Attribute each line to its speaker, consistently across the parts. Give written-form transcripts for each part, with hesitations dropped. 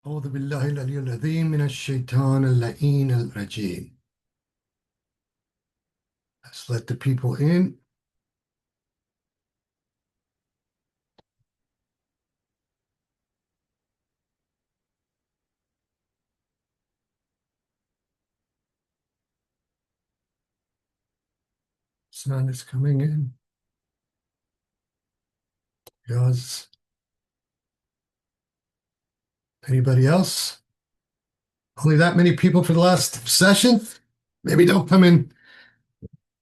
Speaker 1: أعوذ بالله العلي العظيم من الشيطان اللعين الرجيم. Let's let the people in. Sun is coming in. Yes. Anybody else? Only that many people for the last session? Maybe don't come in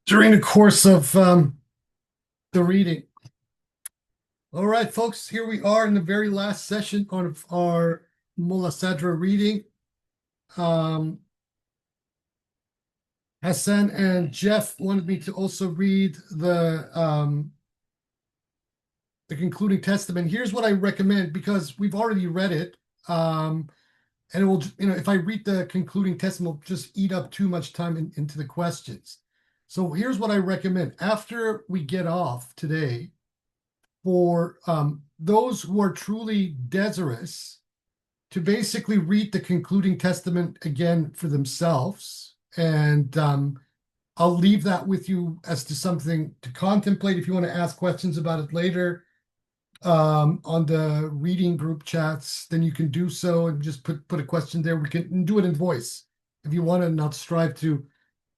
Speaker 1: during the course of the reading. All right, folks, here we are in the very last session of our Mulla Sadra reading. Hassan and Jeff wanted me to also read the concluding testament. Here's what I recommend, because we've already read it. And it will, if I read the concluding testament, it'll just eat up too much time into the questions. So here's what I recommend. After we get off today, for those who are truly desirous, to basically read the concluding testament again for themselves. And I'll leave that with you as to something to contemplate. If you want to ask questions about it later on the reading group chats, then you can do so and just put a question there. We can do it in voice if you want to, not strive to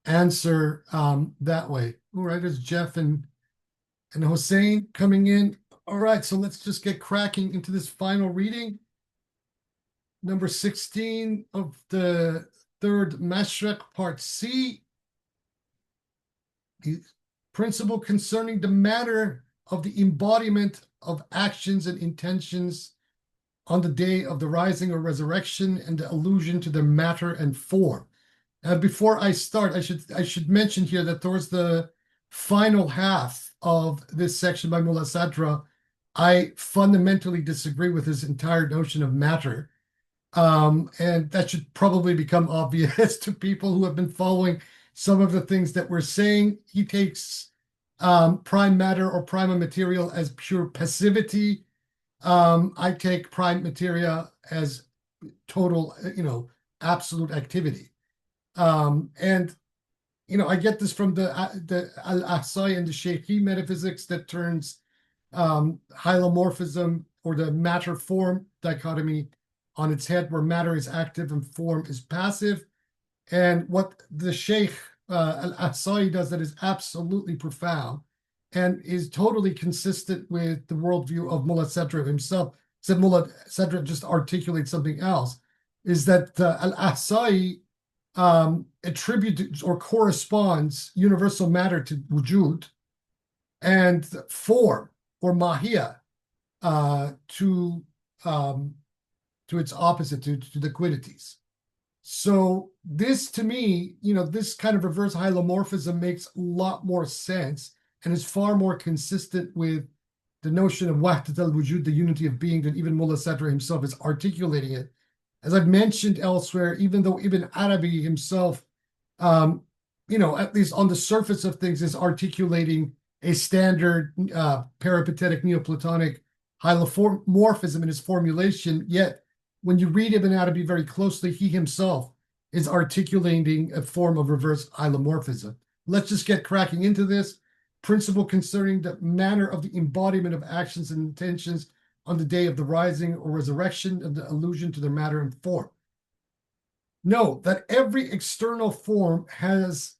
Speaker 1: answer that way. All right, there's Jeff and Hossein coming in. All right, so let's just get cracking into this final reading. Number 16 of the third mashriq, part C. The principle concerning the matter of the embodiment of actions and intentions on the day of the rising or resurrection, and the allusion to their matter and form. Before I start, I should mention here that towards the final half of this section by Mulla Sadra, I fundamentally disagree with his entire notion of matter. And that should probably become obvious to people who have been following some of the things that we're saying. He takes prime matter or prima material as pure passivity. I take prime materia as total, absolute activity. And I get this from the Al-Ahsai and the Shaykhi metaphysics that turns hylomorphism or the matter-form dichotomy on its head, where matter is active and form is passive. And what the Sheikh Al-Ahsai does that is absolutely profound and is totally consistent with the worldview of Mulla Sadra himself. Said Mulla Sadra just articulates something else, is that Al-Ahsai attributes or corresponds universal matter to wujud, and form or mahia to its opposite, to the quiddities. So this, to me, this kind of reverse hylomorphism makes a lot more sense and is far more consistent with the notion of wahdat al-wujud, the unity of being, that even Mulla Sadra himself is articulating it. As I've mentioned elsewhere, even though Ibn Arabi himself, at least on the surface of things, is articulating a standard peripatetic Neoplatonic hylomorphism in his formulation, yet when you read Ibn Arabi very closely, he himself is articulating a form of reverse hylomorphism. Let's just get cracking into this. Principle concerning the manner of the embodiment of actions and intentions on the day of the rising or resurrection, and the allusion to their matter and form. Note that every external form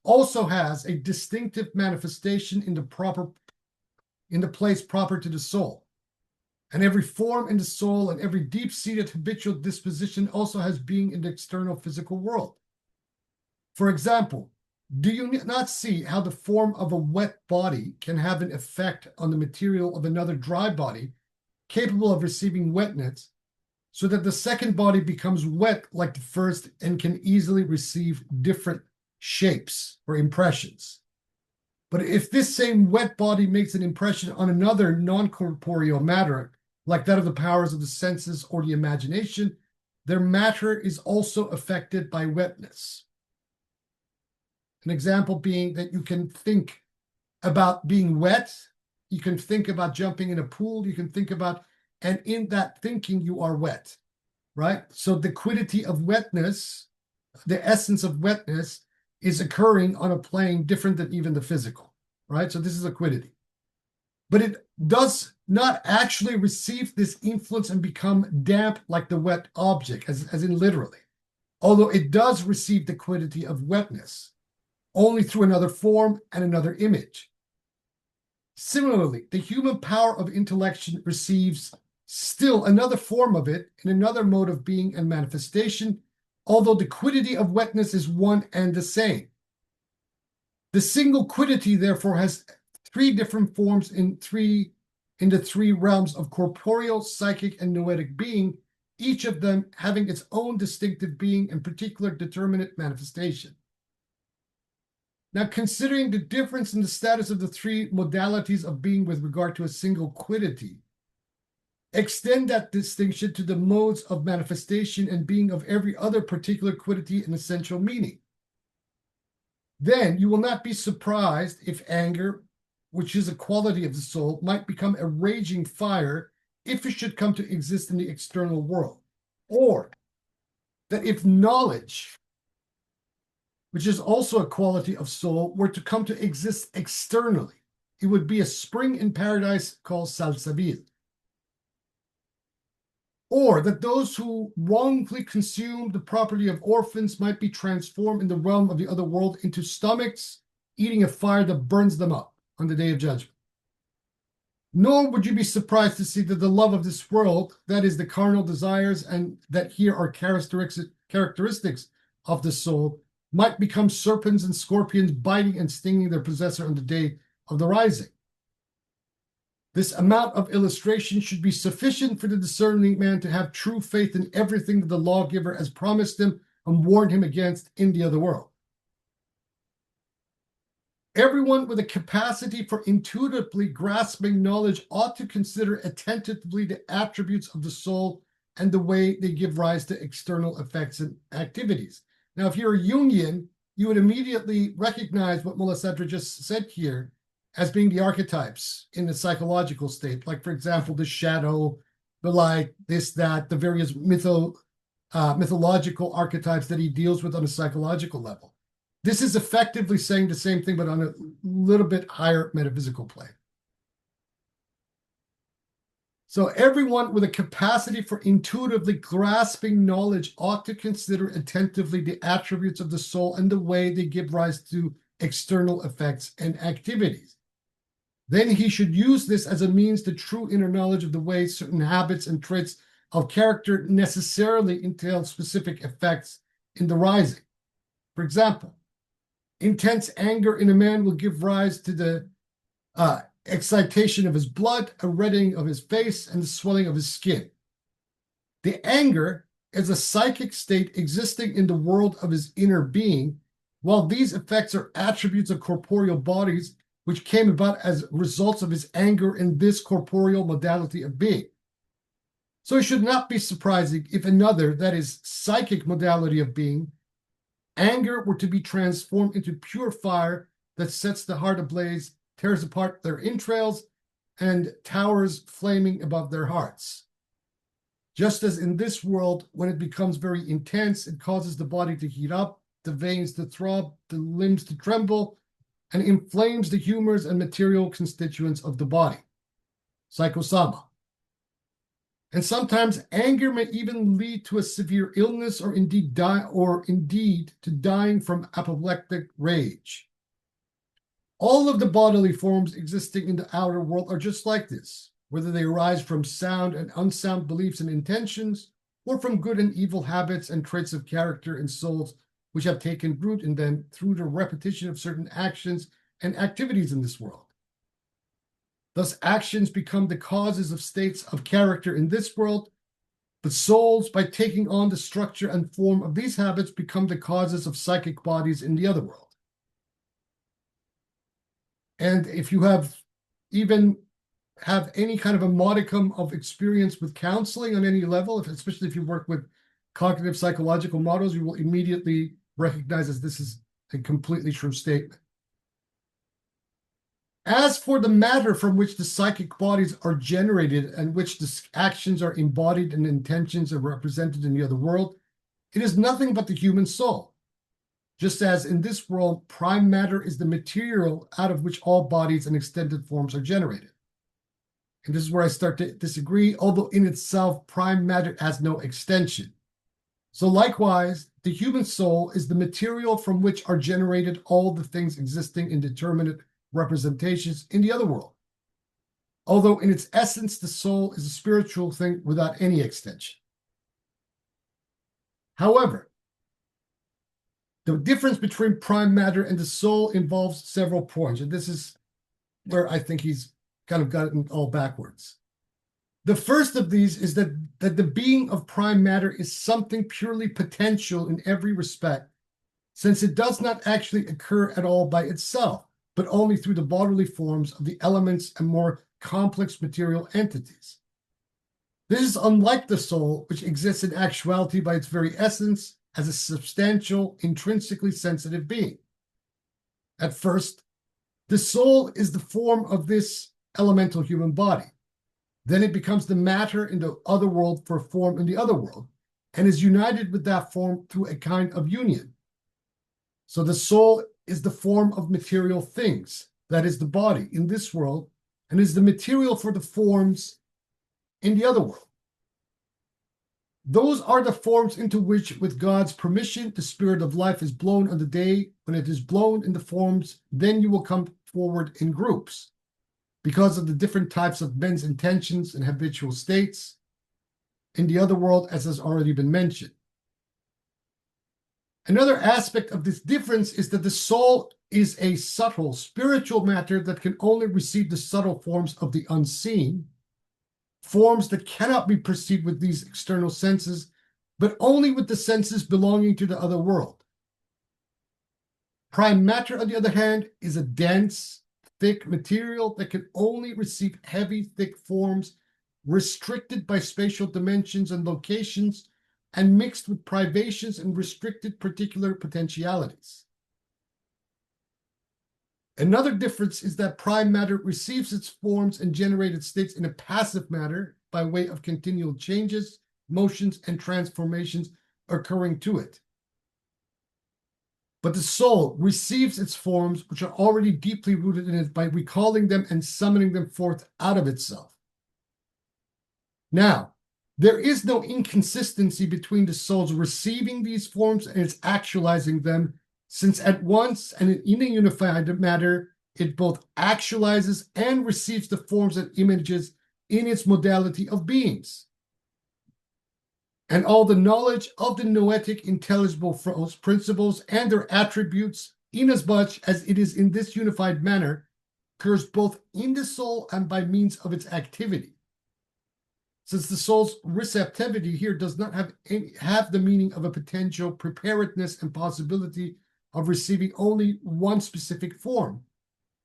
Speaker 1: also has a distinctive manifestation in the place proper to the soul. And every form in the soul and every deep-seated habitual disposition also has being in the external physical world. For example, do you not see how the form of a wet body can have an effect on the material of another dry body capable of receiving wetness, so that the second body becomes wet like the first and can easily receive different shapes or impressions? But if this same wet body makes an impression on another non-corporeal matter, like that of the powers of the senses or the imagination, their matter is also affected by wetness. An example being that you can think about being wet, you can think about jumping in a pool, you can think about, and in that thinking you are wet, right? So the quiddity of wetness, the essence of wetness, is occurring on a plane different than even the physical, right? So this is a quiddity. But it does not actually receive this influence and become damp like the wet object, as in literally. Although it does receive the quiddity of wetness, only through another form and another image. Similarly, the human power of intellection receives still another form of it in another mode of being and manifestation, although the quiddity of wetness is one and the same. The single quiddity, therefore, has three different forms in the three realms of corporeal, psychic, and noetic being, each of them having its own distinctive being and particular determinate manifestation. Now, considering the difference in the status of the three modalities of being with regard to a single quiddity, extend that distinction to the modes of manifestation and being of every other particular quiddity and essential meaning. Then you will not be surprised if anger, which is a quality of the soul, might become a raging fire if it should come to exist in the external world. Or that if knowledge, which is also a quality of soul, were to come to exist externally, it would be a spring in paradise called Salsabil. Or that those who wrongfully consume the property of orphans might be transformed in the realm of the other world into stomachs, eating a fire that burns them up on the day of judgment. Nor would you be surprised to see that the love of this world, that is the carnal desires, and that here are characteristics of the soul, might become serpents and scorpions biting and stinging their possessor on the day of the rising. This amount of illustration should be sufficient for the discerning man to have true faith in everything that the lawgiver has promised him and warned him against in the other world. Everyone with a capacity for intuitively grasping knowledge ought to consider attentively the attributes of the soul and the way they give rise to external effects and activities. Now, if you're a Jungian, you would immediately recognize what Mulla Sadra just said here as being the archetypes in the psychological state. Like, for example, the shadow, the light, this, that, the various mythological archetypes that he deals with on a psychological level. This is effectively saying the same thing, but on a little bit higher metaphysical plane. So everyone with a capacity for intuitively grasping knowledge ought to consider attentively the attributes of the soul and the way they give rise to external effects and activities. Then he should use this as a means to true inner knowledge of the way certain habits and traits of character necessarily entail specific effects in the rising. For example, intense anger in a man will give rise to the excitation of his blood, a reddening of his face, and the swelling of his skin. The anger is a psychic state existing in the world of his inner being, while these effects are attributes of corporeal bodies which came about as results of his anger in this corporeal modality of being. So it should not be surprising if another, that is, psychic modality of being, anger, were to be transformed into pure fire that sets the heart ablaze, tears apart their entrails, and towers flaming above their hearts. Just as in this world, when it becomes very intense, it causes the body to heat up, the veins to throb, the limbs to tremble, and inflames the humors and material constituents of the body, psychosoma. And sometimes anger may even lead to a severe illness or indeed to dying from apoplectic rage. All of the bodily forms existing in the outer world are just like this, whether they arise from sound and unsound beliefs and intentions, or from good and evil habits and traits of character in souls which have taken root in them through the repetition of certain actions and activities in this world. Thus, actions become the causes of states of character in this world, but souls, by taking on the structure and form of these habits, become the causes of psychic bodies in the other world. And if you have any kind of a modicum of experience with counseling on any level, especially if you work with cognitive psychological models, you will immediately recognize that this is a completely true statement. As for the matter from which the psychic bodies are generated and which the actions are embodied and intentions are represented in the other world, it is nothing but the human soul. Just as in this world, prime matter is the material out of which all bodies and extended forms are generated. And this is where I start to disagree, although in itself, prime matter has no extension. So likewise, the human soul is the material from which are generated all the things existing in determinate representations in the other world. Although in its essence, the soul is a spiritual thing without any extension. However, the difference between prime matter and the soul involves several points, and this is where I think he's kind of gotten all backwards. The first of these is that the being of prime matter is something purely potential in every respect, since it does not actually occur at all by itself, but only through the bodily forms of the elements and more complex material entities. This is unlike the soul, which exists in actuality by its very essence as a substantial, intrinsically sensitive being. At first, the soul is the form of this elemental human body. Then it becomes the matter in the other world for form in the other world, and is united with that form through a kind of union. So the soul is the form of material things, that is the body in this world, and is the material for the forms in the other world. Those are the forms into which, with God's permission, the spirit of life is blown on the day when it is blown in the forms. Then you will come forward in groups, because of the different types of men's intentions and habitual states in the other world, as has already been mentioned. Another aspect of this difference is that the soul is a subtle spiritual matter that can only receive the subtle forms of the unseen, forms that cannot be perceived with these external senses, but only with the senses belonging to the other world. Prime matter, on the other hand, is a dense, thick material that can only receive heavy, thick forms, restricted by spatial dimensions and locations, and mixed with privations and restricted particular potentialities. Another difference is that prime matter receives its forms and generated states in a passive manner by way of continual changes, motions, and transformations occurring to it. But the soul receives its forms, which are already deeply rooted in it, by recalling them and summoning them forth out of itself. Now, there is no inconsistency between the soul's receiving these forms and its actualizing them, since at once and in a unified matter, it both actualizes and receives the forms and images in its modality of beings. And all the knowledge of the noetic intelligible principles and their attributes, inasmuch as it is in this unified manner, occurs both in the soul and by means of its activity. Since the soul's receptivity here does not have the meaning of a potential preparedness and possibility of receiving only one specific form,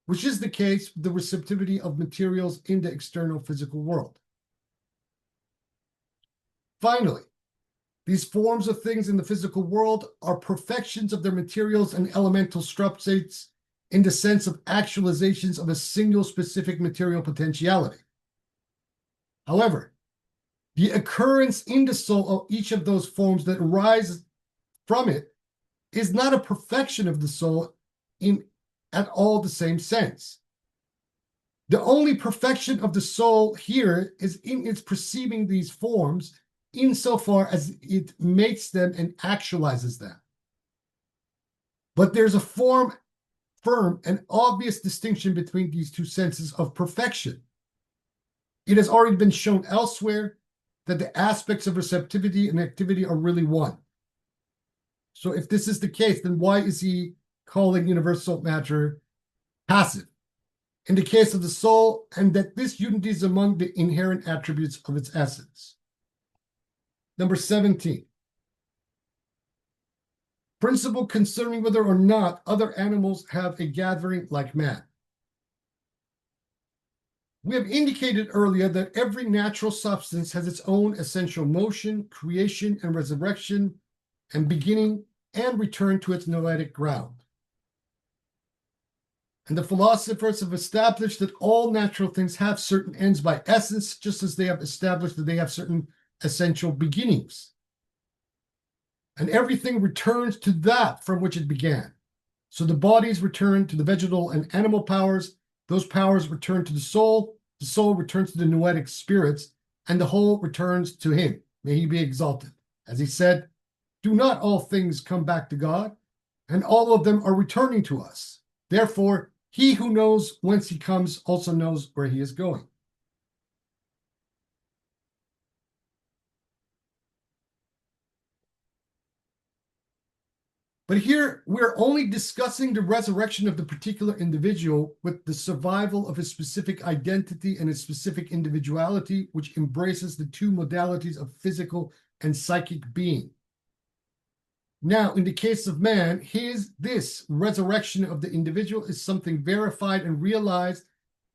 Speaker 1: which is the case with the receptivity of materials in the external physical world. Finally, these forms of things in the physical world are perfections of their materials and elemental substrates in the sense of actualizations of a single specific material potentiality. However, the occurrence in the soul of each of those forms that arise from it is not a perfection of the soul in at all the same sense. The only perfection of the soul here is in its perceiving these forms, insofar as it makes them and actualizes them. But there's a firm and obvious distinction between these two senses of perfection. It has already been shown elsewhere that the aspects of receptivity and activity are really one. So if this is the case, then why is he calling universal matter passive in the case of the soul, and that this unity is among the inherent attributes of its essence? Number 17. Principle concerning whether or not other animals have a gathering like man. We have indicated earlier that every natural substance has its own essential motion, creation, and resurrection, and beginning and return to its noetic ground. And the philosophers have established that all natural things have certain ends by essence, just as they have established that they have certain essential beginnings. And everything returns to that from which it began. So the bodies return to the vegetal and animal powers. Those powers return to the soul. The soul returns to the noetic spirits, and the whole returns to him. May he be exalted. As he said, do not all things come back to God? And all of them are returning to us. Therefore, he who knows whence he comes also knows where he is going. But here, we're only discussing the resurrection of the particular individual with the survival of his specific identity and his specific individuality, which embraces the two modalities of physical and psychic being. Now, in the case of man, this resurrection of the individual is something verified and realized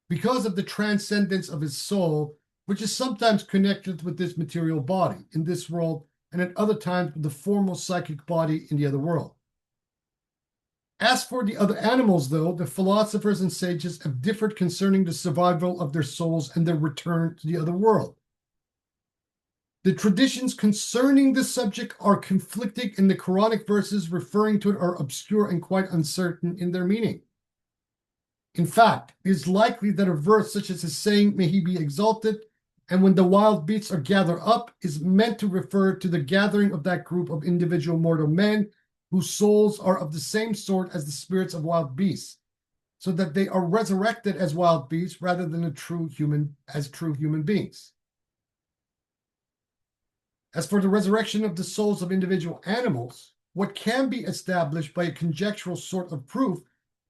Speaker 1: because of the transcendence of his soul, which is sometimes connected with this material body in this world, and at other times with the formal psychic body in the other world. As for the other animals, though, the philosophers and sages have differed concerning the survival of their souls and their return to the other world. The traditions concerning this subject are conflicting, and the Quranic verses referring to it are obscure and quite uncertain in their meaning. In fact, it is likely that a verse such as his saying, may he be exalted, and when the wild beasts are gathered up, is meant to refer to the gathering of that group of individual mortal men whose souls are of the same sort as the spirits of wild beasts, so that they are resurrected as wild beasts rather than true human beings. As for the resurrection of the souls of individual animals, what can be established by a conjectural sort of proof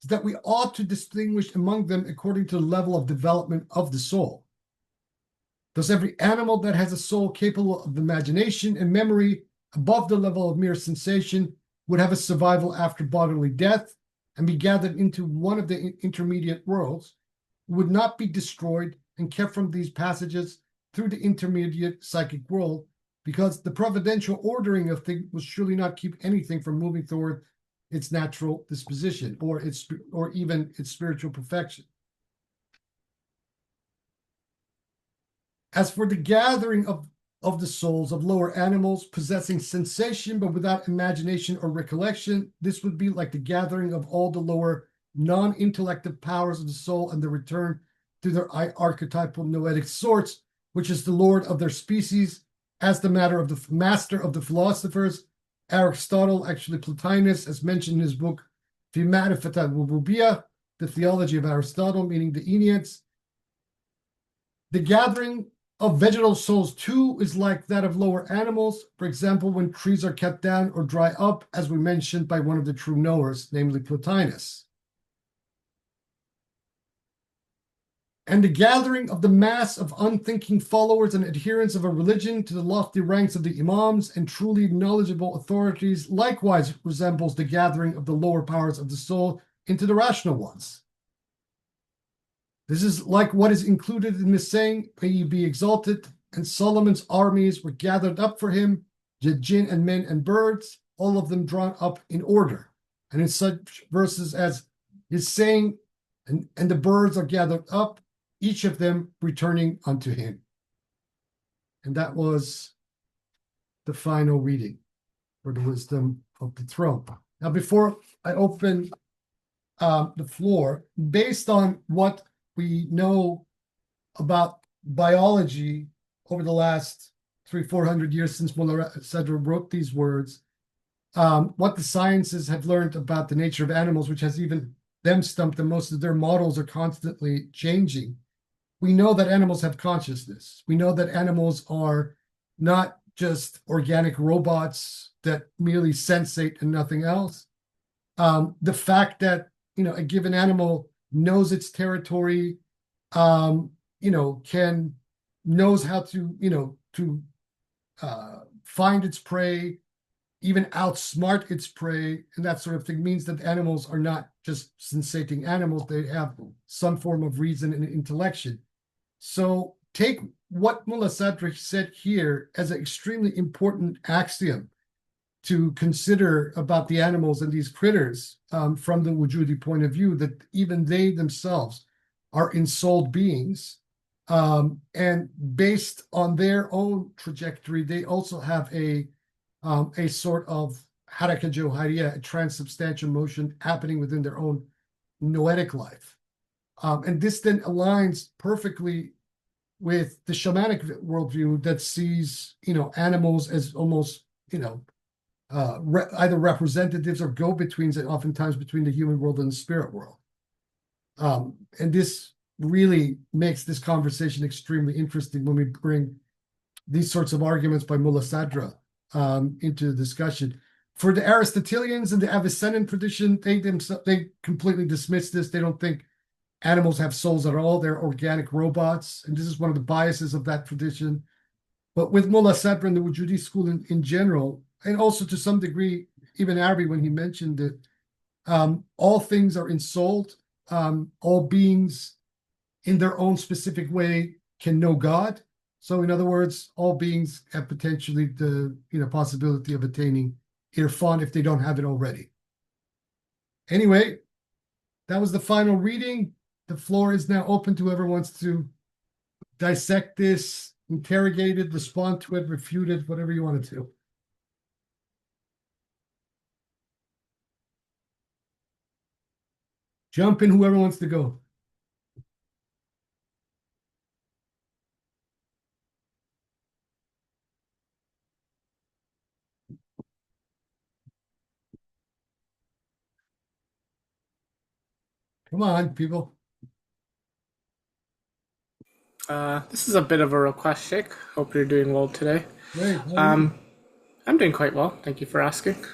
Speaker 1: is that we ought to distinguish among them according to the level of development of the soul. Thus, every animal that has a soul capable of imagination and memory above the level of mere sensation would have a survival after bodily death and be gathered into one of the intermediate worlds, would not be destroyed and kept from these passages through the intermediate psychic world, because the providential ordering of things will surely not keep anything from moving toward its natural disposition or even its spiritual perfection. As for the gathering of the souls of lower animals possessing sensation but without imagination or recollection, this would be like the gathering of all the lower non-intellective powers of the soul and the return to their archetypal noetic sorts, which is the lord of their species, as the matter of the master of the philosophers, Aristotle, actually Plotinus, as mentioned in his book, Fi Ma'rifat al-Rububiyyah, the theology of Aristotle, meaning the Enneads. The gathering of vegetal souls, too, is like that of lower animals. For example, when trees are cut down or dry up, as we mentioned by one of the true knowers, namely Plotinus. And the gathering of the mass of unthinking followers and adherents of a religion to the lofty ranks of the imams and truly knowledgeable authorities likewise resembles the gathering of the lower powers of the soul into the rational ones. This is like what is included in the saying, may he be exalted, and Solomon's armies were gathered up for him, the jinn and men and birds, all of them drawn up in order. And in such verses as his saying, and the birds are gathered up, each of them returning unto him. And that was the final reading for the wisdom of the throne. Now, before I open the floor, based on what we know about biology over the last 300-400 years since Mulla Sadra wrote these words, what the sciences have learned about the nature of animals, which has even them stumped, and most of their models are constantly changing. We know that animals have consciousness. We know that animals are not just organic robots that merely sensate and nothing else. The fact that, a given animal knows its territory, knows how to find its prey, even outsmart its prey, and that sort of thing means that animals are not just sensating animals. They have some form of reason and intellection. So take what Mulla Sadra said here as an extremely important axiom. to consider about the animals and these critters from the wujudi point of view, that even they themselves are ensouled beings. And based on their own trajectory, they also have a sort of haraka johariya, a transubstantial motion happening within their own noetic life. And this then aligns perfectly with the shamanic worldview that sees, animals as almost, either representatives or go-betweens, and oftentimes between the human world and the spirit world. And this really makes this conversation extremely interesting when we bring these sorts of arguments by Mulla Sadra into the discussion. For the Aristotelians and the Avicennan tradition, they completely dismiss this. They don't think animals have souls at all. They're organic robots, and this is one of the biases of that tradition. But with Mulla Sadra and the Wujudi school in general, and also to some degree, Ibn Arabi, when he mentioned it, all things are ensouled. All beings in their own specific way can know God. So in other words, all beings have potentially the possibility of attaining irfan if they don't have it already. Anyway, that was the final reading. The floor is now open to whoever wants to dissect this, interrogate it, respond to it, refute it, whatever you want to do. Jump in, whoever wants to go. Come on, people.
Speaker 2: This is a bit of a request, Sheikh. Hope you're doing well today.
Speaker 1: Great.
Speaker 2: I'm doing quite well. Thank you for asking.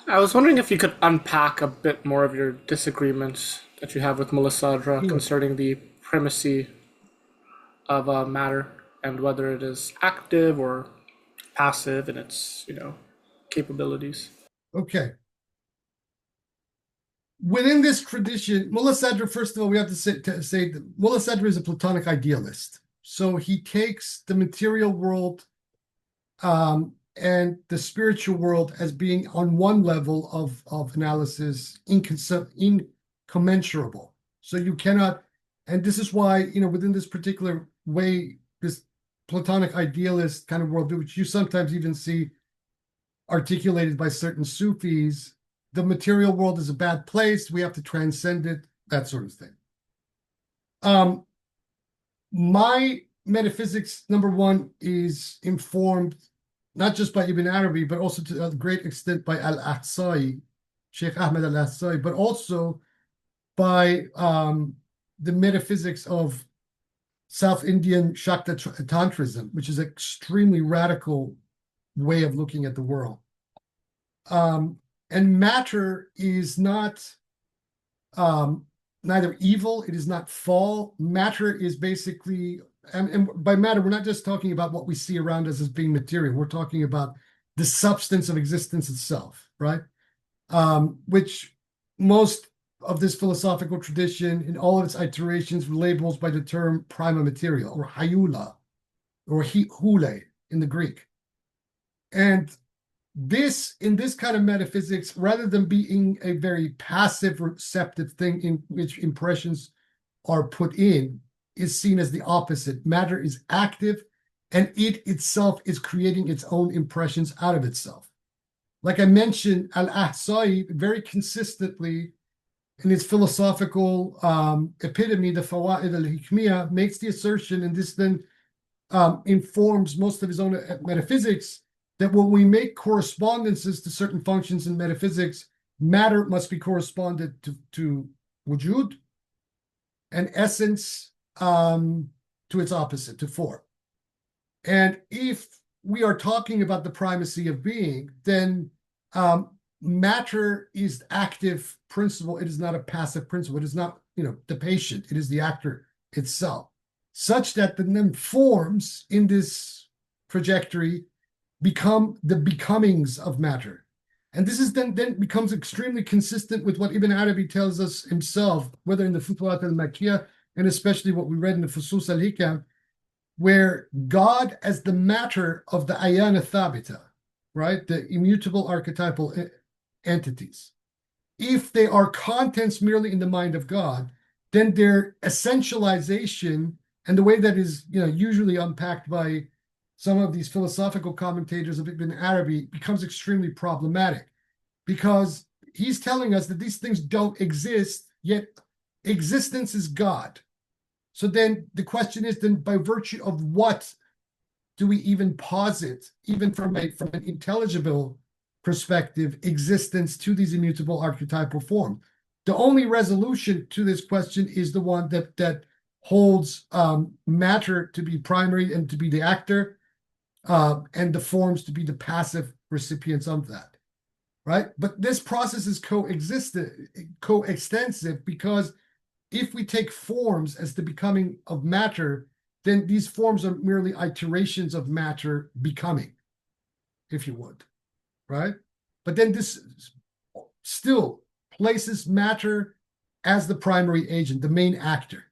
Speaker 2: I was wondering if you could unpack a bit more of your disagreements that you have with Mulla Sadra concerning the primacy of matter and whether it is active or passive in its, capabilities.
Speaker 1: Okay. Within this tradition, Mulla Sadra, first of all, we have to say that Mulla Sadra is a Platonic idealist. So he takes the material world and the spiritual world as being on one level of analysis incommensurable. So you cannot, and this is why, within this particular way, this Platonic idealist kind of worldview, which you sometimes even see articulated by certain Sufis, the material world is a bad place, we have to transcend it, that sort of thing. My metaphysics, number one, is informed not just by Ibn Arabi, but also to a great extent by Al-Ahsai, Sheikh Ahmed Al-Ahsai, but also by the metaphysics of South Indian Shakta Tantrism, which is an extremely radical way of looking at the world. And matter is not neither evil, it is not fall. Matter is basically, and by matter, we're not just talking about what we see around us as being material. We're talking about the substance of existence itself, right? Which most of this philosophical tradition, in all of its iterations, labels by the term prima material, or hayula, or hule in the Greek. And in this kind of metaphysics, rather than being a very passive, receptive thing in which impressions are put in, is seen as the opposite. Matter is active, and it itself is creating its own impressions out of itself. Like I mentioned, Al-Ahsai very consistently in his philosophical epitome, the Fawaid al-Hikmiyah, makes the assertion, and this then informs most of his own metaphysics, that when we make correspondences to certain functions in metaphysics, matter must be corresponded to wujud, and essence to its opposite, to form. And if we are talking about the primacy of being, then matter is active principle. It is not a passive principle. It is not, the patient. It is the actor itself, such that the then forms in this trajectory become the becomings of matter. And this is then becomes extremely consistent with what Ibn Arabi tells us himself, whether in the Futuhat al-Makkiyah, and especially what we read in the Fusus al-Hikam, where God as the matter of the Ayan al-Thabita, right? The immutable archetypal entities. If they are contents merely in the mind of God, then their essentialization and the way that is, usually unpacked by some of these philosophical commentators of Ibn Arabi becomes extremely problematic, because he's telling us that these things don't exist, yet existence is God. So then the question is, then by virtue of what do we even posit, even from an intelligible perspective, existence to these immutable archetypal forms? The only resolution to this question is the one that holds matter to be primary and to be the actor, and the forms to be the passive recipients of that, right? But this process is coextensive, because if we take forms as the becoming of matter, then these forms are merely iterations of matter becoming, if you would, right? But then this still places matter as the primary agent, the main actor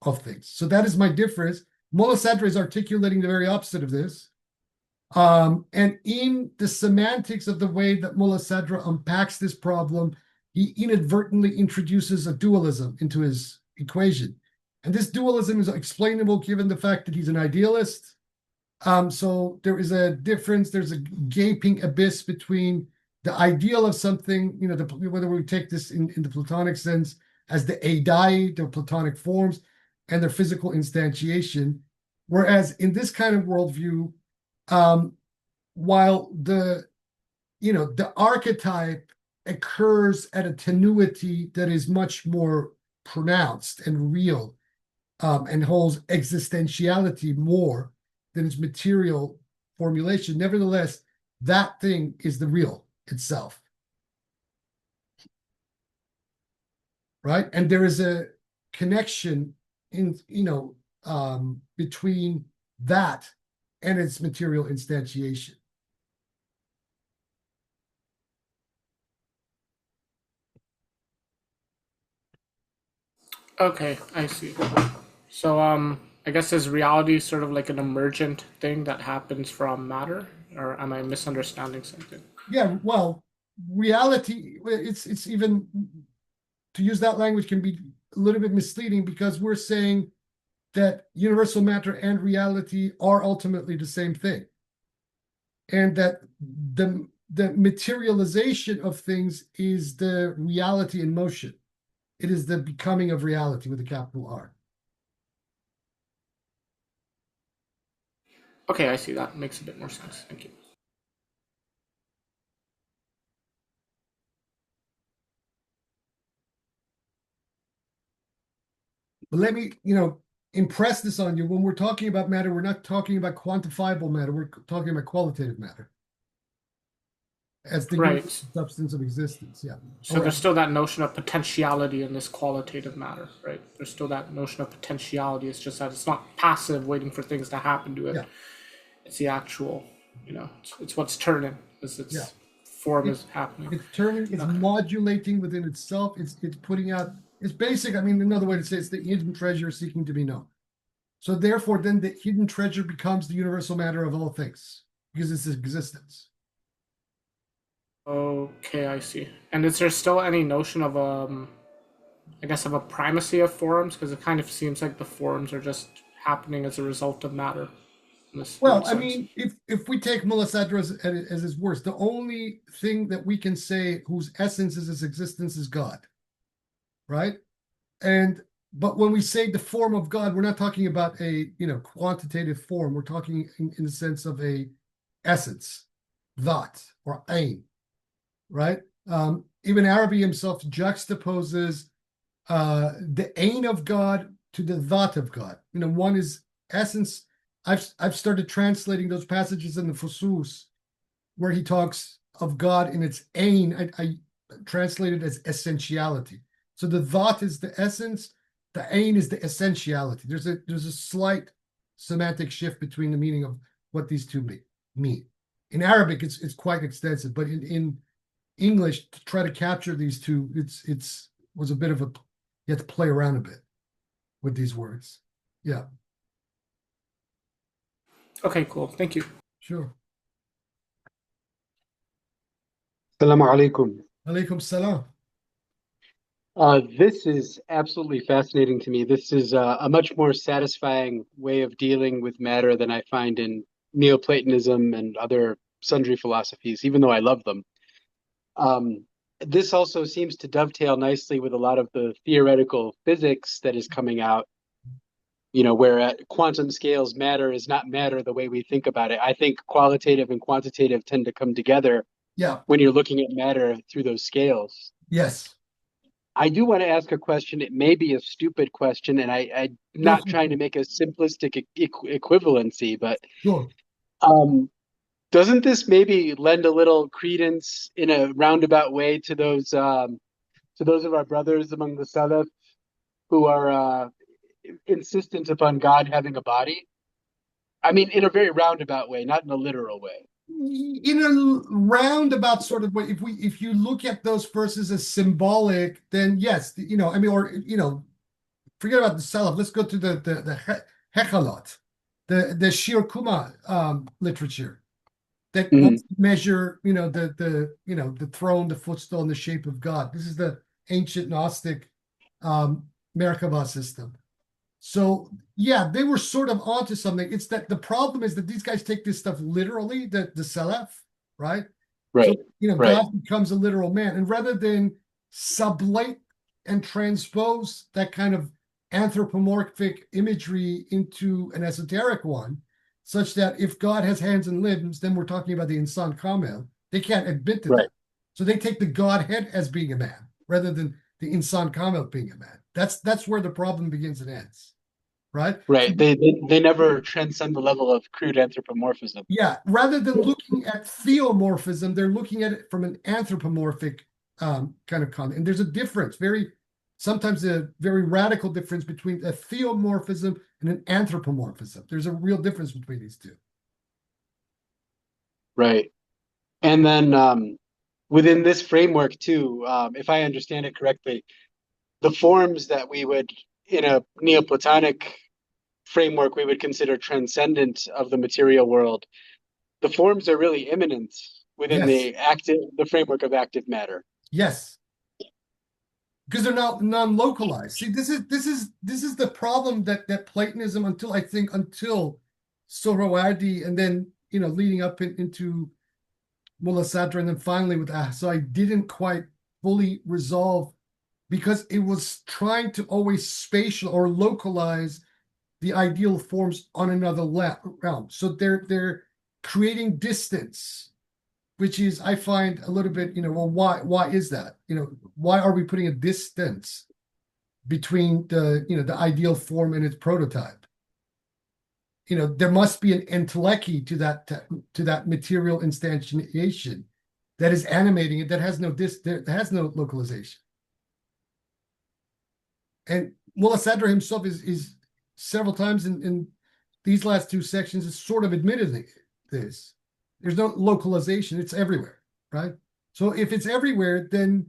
Speaker 1: of things. So that is my difference. Mulla Sadra is articulating the very opposite of this. And in the semantics of the way that Mulla Sadra unpacks this problem, he inadvertently introduces a dualism into his equation. And this dualism is explainable given the fact that he's an idealist. So there is a difference, there's a gaping abyss between the ideal of something, whether we take this in the Platonic sense as the eidai, the Platonic forms, and their physical instantiation. Whereas in this kind of worldview, while the archetype occurs at a tenuity that is much more pronounced and real, and holds existentiality more than its material formulation, nevertheless, that thing is the real itself, right? And there is a connection in between that and its material instantiation.
Speaker 2: Okay, I see. So, I guess is reality sort of like an emergent thing that happens from matter, or am I misunderstanding something?
Speaker 1: Yeah, well, reality, it's even, to use that language can be a little bit misleading, because we're saying that universal matter and reality are ultimately the same thing, and that the materialization of things is the reality in motion. It is the becoming of reality with a capital R.
Speaker 2: Okay, I see. That makes a bit more sense. Thank you.
Speaker 1: But let me, impress this on you. When we're talking about matter, we're not talking about quantifiable matter. We're talking about qualitative matter as the
Speaker 2: Right.
Speaker 1: substance of existence. Yeah.
Speaker 2: So there's still that notion of potentiality in this qualitative matter, right? There's still that notion of potentiality. It's just that it's not passive, waiting for things to happen to it.
Speaker 1: Yeah.
Speaker 2: It's the actual, it's what's turning as its form is happening.
Speaker 1: It's turning, it's modulating within itself. It's putting out, it's basic. I mean, another way to say it's the hidden treasure seeking to be known. So therefore, then the hidden treasure becomes the universal matter of all things, because it's existence.
Speaker 2: Okay, I see. And is there still any notion of I guess of a primacy of forms? Because it kind of seems like the forms are just happening as a result of matter. In this
Speaker 1: Well,
Speaker 2: weird
Speaker 1: I
Speaker 2: sense.
Speaker 1: mean, if we take Mulla Sadra as his words, the only thing that we can say whose essence is its existence is God, right? But when we say the form of God, we're not talking about a quantitative form. We're talking in the sense of a essence, that or ain, right? Ibn Arabi himself juxtaposes the ain of God to the that of God. One is essence. I've started translating those passages in the Fusus where he talks of God in its ain. I translate it as essentiality. So the that is the essence, the ain is the essentiality. There's a slight semantic shift between the meaning of what these two mean. In Arabic, it's quite extensive, but in English, to try to capture these two, it's was a bit of a, you have to play around a bit with these words. Yeah,
Speaker 2: Okay, cool. Thank you.
Speaker 1: sure.
Speaker 3: Assalamu alaikum.
Speaker 1: Alaikum salam.
Speaker 3: This is absolutely fascinating to me. This is a much more satisfying way of dealing with matter than I find in Neoplatonism and other sundry philosophies, even though I love them. Um, this also seems to dovetail nicely with a lot of the theoretical physics that is coming out, where at quantum scales, matter is not matter the way we think about it. I think qualitative and quantitative tend to come together
Speaker 1: Yeah.
Speaker 3: when you're looking at matter through those scales.
Speaker 1: Yes.
Speaker 3: I do want to ask a question. It may be a stupid question, and I'm
Speaker 1: Go
Speaker 3: not
Speaker 1: for
Speaker 3: trying to
Speaker 1: it.
Speaker 3: make a simplistic equivalency, but
Speaker 1: Sure.
Speaker 3: um, doesn't this maybe lend a little credence in a roundabout way to those of our brothers among the Salaf who are insistent upon God having a body? I mean, in a very roundabout way, not in a literal way.
Speaker 1: In a roundabout sort of way, if you look at those verses as symbolic, then yes, I mean, or forget about the Salaf. Let's go to the Hechalot, the Shir Kuma literature that
Speaker 3: Mhm.
Speaker 1: wants to measure, the throne, the footstool, and the shape of God. This is the ancient Gnostic Merkabah system. So yeah, they were sort of onto something. It's that the problem is that these guys take this stuff literally, the Salaf, right? So
Speaker 3: Right, right,
Speaker 1: God becomes a literal man, and rather than sublate and transpose that kind of anthropomorphic imagery into an esoteric one, such that if God has hands and limbs, then we're talking about the insan kamel. They can't admit to
Speaker 3: right,
Speaker 1: that, so they take the Godhead as being a man rather than the insan kamel being a man. That's where the problem begins and ends, right? So
Speaker 3: right. They never transcend the level of crude anthropomorphism.
Speaker 1: yeah, rather than looking at theomorphism, they're looking at it from an anthropomorphic kind of comment. And there's a difference, sometimes a very radical difference between a theomorphism and an anthropomorphism. There's a real difference between these two.
Speaker 3: Right. And then within this framework too, if I understand it correctly, the forms that we would, in a Neoplatonic framework, we would consider transcendent of the material world. The forms are really immanent within
Speaker 1: Yes,
Speaker 3: the framework of active matter.
Speaker 1: yes, because they're not non-localized. See, this is the problem that Platonism, until Sohrawardi, and then leading up into Mulla Sadra, and then finally with Ahsai, didn't quite fully resolve because it was trying to always spatial or localize the ideal forms on another realm. So they're creating distance, which is I find a little bit, well, why is that? Why are we putting a distance between the ideal form and its prototype? There must be an entelechy to that material instantiation that is animating it, that has no localization. And Mullah Sadr himself is several times in these last two sections is sort of admitted this. There's no localization, it's everywhere, right? So if it's everywhere, then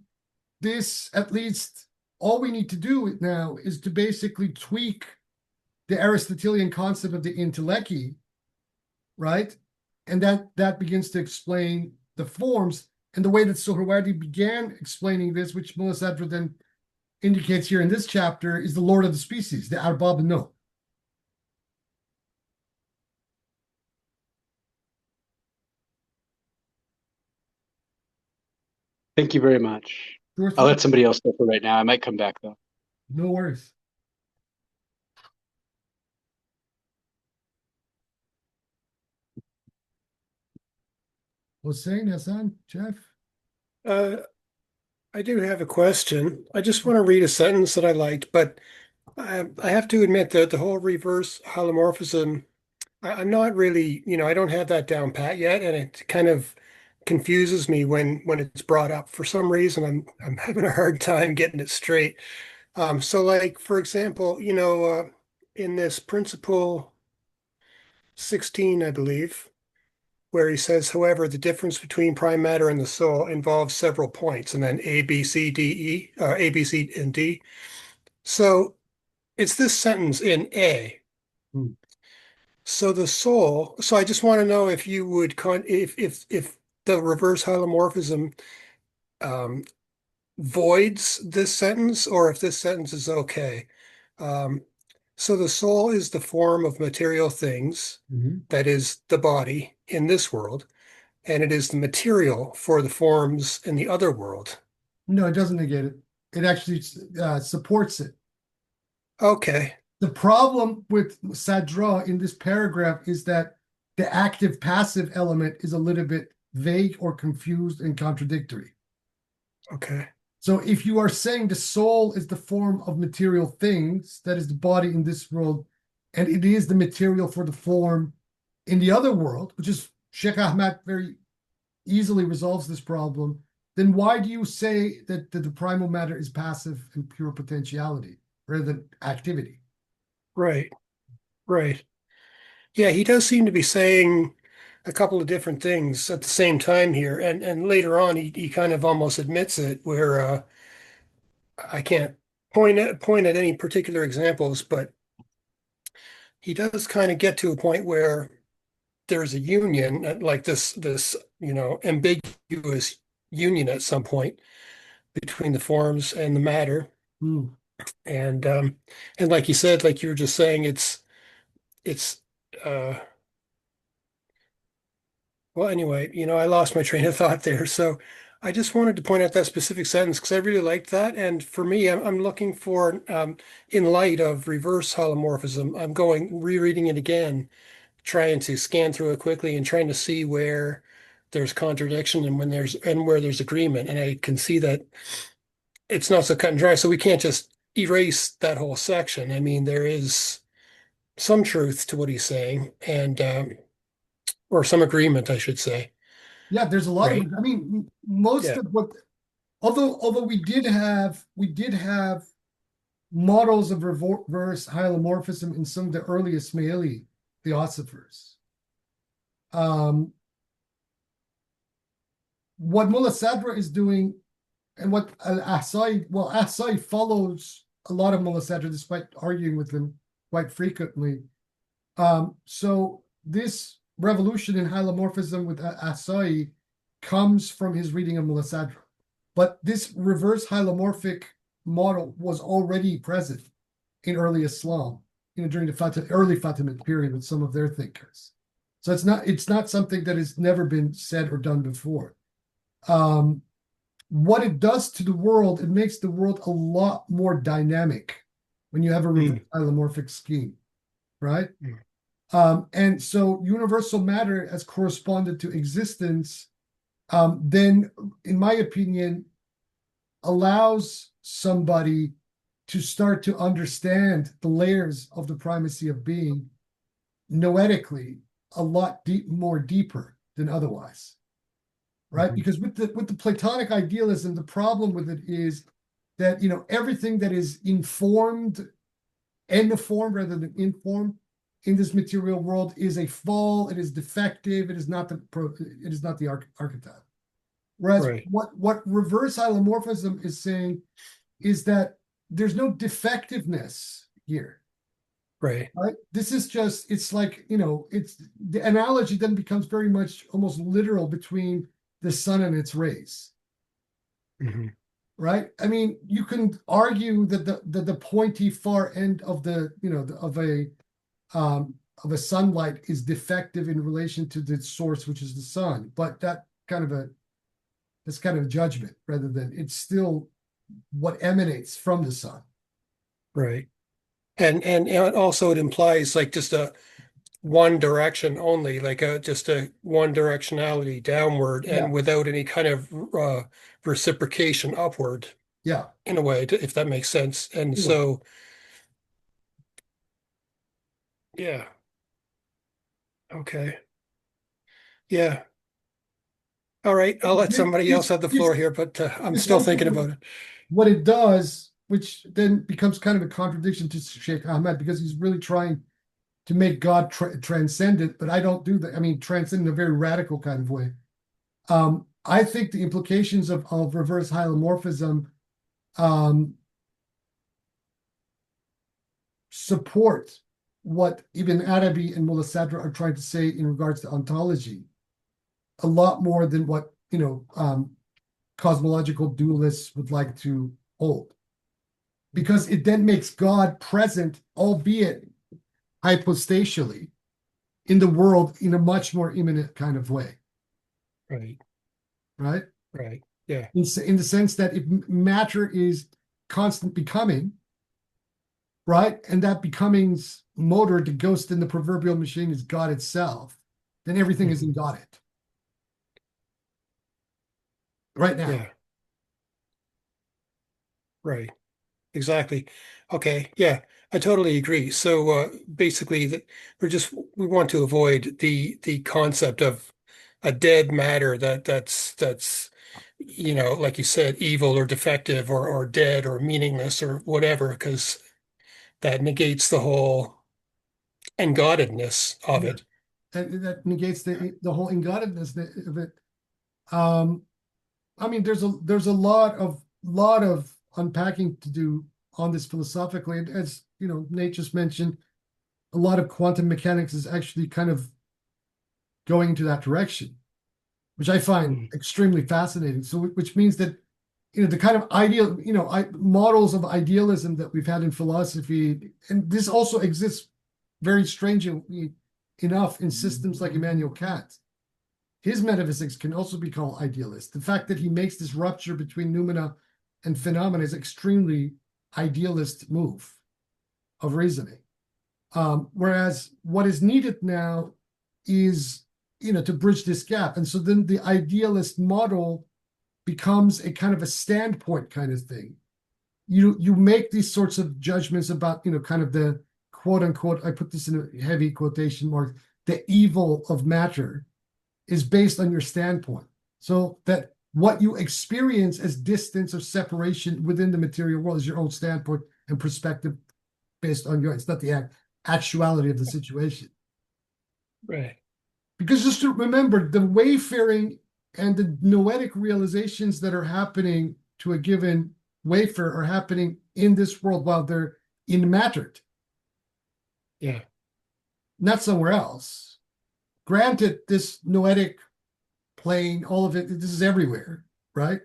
Speaker 1: this, at least all we need to do now is to basically tweak the Aristotelian concept of the entelechy, right? And that begins to explain the forms, and the way that Sohrawardi began explaining this, which Mullah Sadr then indicates here in this chapter, is the Lord of the species, the Arbab No.
Speaker 3: Thank you very much.
Speaker 1: Sure
Speaker 3: I'll
Speaker 1: thing.
Speaker 3: let somebody else go for right now. I might come back though.
Speaker 1: No worries. Hossein, Hassan, Jeff.
Speaker 4: Uh, I do have a question. I just want to read a sentence that I liked, but I have to admit that the whole reverse holomorphism, I'm not really, I don't have that down pat yet, and it kind of confuses me when it's brought up. For some reason, I'm having a hard time getting it straight. So, like for example, in this principle 16, I believe, where he says, however, the difference between prime matter and the soul involves several points, and then A, B, C, D, E, A, B, C, and D. So it's this sentence in A.
Speaker 1: Hmm.
Speaker 4: So the soul. So I just want to know if you would if the reverse holomorphism um, voids this sentence, or if this sentence is okay. Um, so the soul is the form of material things, that is the body in this world, and it is the material for the forms in the other world.
Speaker 1: No, it doesn't negate it. It actually supports it.
Speaker 4: Okay,
Speaker 1: The problem with Sadra in this paragraph is that the active passive element is a little bit vague or confused and contradictory.
Speaker 4: okay,
Speaker 1: So if you are saying the soul is the form of material things, that is the body in this world, and it is the material for the form in the other world, which is Sheikh Ahmad very easily resolves this problem, then why do you say that the primal matter is passive and pure potentiality rather than activity?
Speaker 4: right, right. Yeah, he does seem to be saying a couple of different things at the same time here, and later on he kind of almost admits it, where I can't point at any particular examples, but he does kind of get to a point where there's a union, like this ambiguous union at some point between the forms and the matter,
Speaker 1: Hmm.
Speaker 4: and like you said, like you were just saying, it's uh well, anyway, I lost my train of thought there. So I just wanted to point out that specific sentence because I really liked that. And for me, I'm looking for, in light of reverse holomorphism, I'm going rereading it again, trying to scan through it quickly and trying to see where there's contradiction and where there's agreement. And I can see that it's not so cut and dry. So we can't just erase that whole section. I mean, there is some truth to what he's saying, and or some agreement, I should say.
Speaker 1: Yeah, there's a lot of,
Speaker 4: Right.
Speaker 1: I mean, most
Speaker 4: Yeah.
Speaker 1: of what, although we did have models of reverse hylomorphism in some of the early Ismaili theosophers. Um, what Mulla Sadra is doing and what Ahsai follows a lot of Mulla Sadra despite arguing with him quite frequently. So this revolution in hylomorphism with Ahsai comes from his reading of Mulla Sadra. But this reverse hylomorphic model was already present in early Islam, during the early Fatimid period with some of their thinkers. So it's not something that has never been said or done before. Um, what it does to the world, it makes the world a lot more dynamic when you have a reverse hylomorphic scheme, right?
Speaker 4: Mm.
Speaker 1: And so universal matter as corresponded to existence, then, in my opinion, allows somebody to start to understand the layers of the primacy of being noetically a lot more deeper than otherwise, right?
Speaker 4: Mhm.
Speaker 1: Because with the Platonic idealism, the problem with it is that everything that is informed, eniformed rather than informed in this material world is a fall. It is defective. It is not the archetype. Whereas
Speaker 4: Right.
Speaker 1: what reverse hylomorphism is saying is that there's no defectiveness here,
Speaker 4: Right.
Speaker 1: right? This is just, it's like, it's the analogy then becomes very much almost literal between the sun and its rays,
Speaker 4: Mhm.
Speaker 1: right? I mean, you can argue that the pointy far end of um, of a sunlight is defective in relation to the source, which is the sun, but that's kind of a judgment rather than it's still what emanates from the sun.
Speaker 4: Right. And also it implies like just a one direction only, like just a one directionality downward
Speaker 1: Yeah,
Speaker 4: and without any kind of reciprocation upward
Speaker 1: yeah.
Speaker 4: in a way, if that makes sense. And
Speaker 1: Sure.
Speaker 4: so, yeah, okay. Yeah. All right. I'll let somebody else
Speaker 1: This,
Speaker 4: have the
Speaker 1: this,
Speaker 4: floor here, but I'm
Speaker 1: this
Speaker 4: still
Speaker 1: also
Speaker 4: thinking about it.
Speaker 1: what it does, which then becomes kind of a contradiction to Sheikh Ahmed because he's really trying to make God transcendent, but I don't do that. I mean, transcendent in a very radical kind of way. I think the implications of reverse hylomorphism um, support what Ibn Arabi and Mulla Sadra are trying to say in regards to ontology. a lot more than what, cosmological dualists would like to hold. Because it then makes God present, albeit hypostatially, in the world in a much more imminent kind of way.
Speaker 4: Right.
Speaker 1: Right?
Speaker 4: Right. Yeah.
Speaker 1: In the sense that if matter is constant becoming, right? And that becoming's motor, the ghost in the proverbial machine, is God itself, then everything is in God it. Right now.
Speaker 4: Yeah. Right. Exactly. Okay. Yeah, I totally agree. So basically, we want to avoid the concept of a dead matter that's like you said, evil or defective or dead or meaningless or whatever, because that negates the whole ungoddedness of
Speaker 1: Yeah.
Speaker 4: it.
Speaker 1: That negates the whole ungoddedness of it. Um, I mean, there's a lot of unpacking to do on this philosophically. And as Nate just mentioned, a lot of quantum mechanics is actually kind of going into that direction, which I find extremely fascinating. So, which means that the kind of ideal, models of idealism that we've had in philosophy, and this also exists very strangely enough in systems like Immanuel Kant. His metaphysics can also be called idealist. The fact that he makes this rupture between noumena and phenomena is extremely idealist move of reasoning. Whereas what is needed now is, to bridge this gap. And so then the idealist model becomes a kind of a standpoint kind of thing. You make these sorts of judgments about, kind of the quote unquote, I put this in a heavy quotation mark, the evil of matter is based on your standpoint. So that what you experience as distance or separation within the material world is your own standpoint and perspective based on it's not the actuality of the situation.
Speaker 4: Right.
Speaker 1: Because just to remember, the wayfaring and the noetic realizations that are happening to a given wayfarer are happening in this world while they're immattered.
Speaker 4: Yeah.
Speaker 1: Not somewhere else. Granted, this noetic plane, all of it, this is everywhere, right?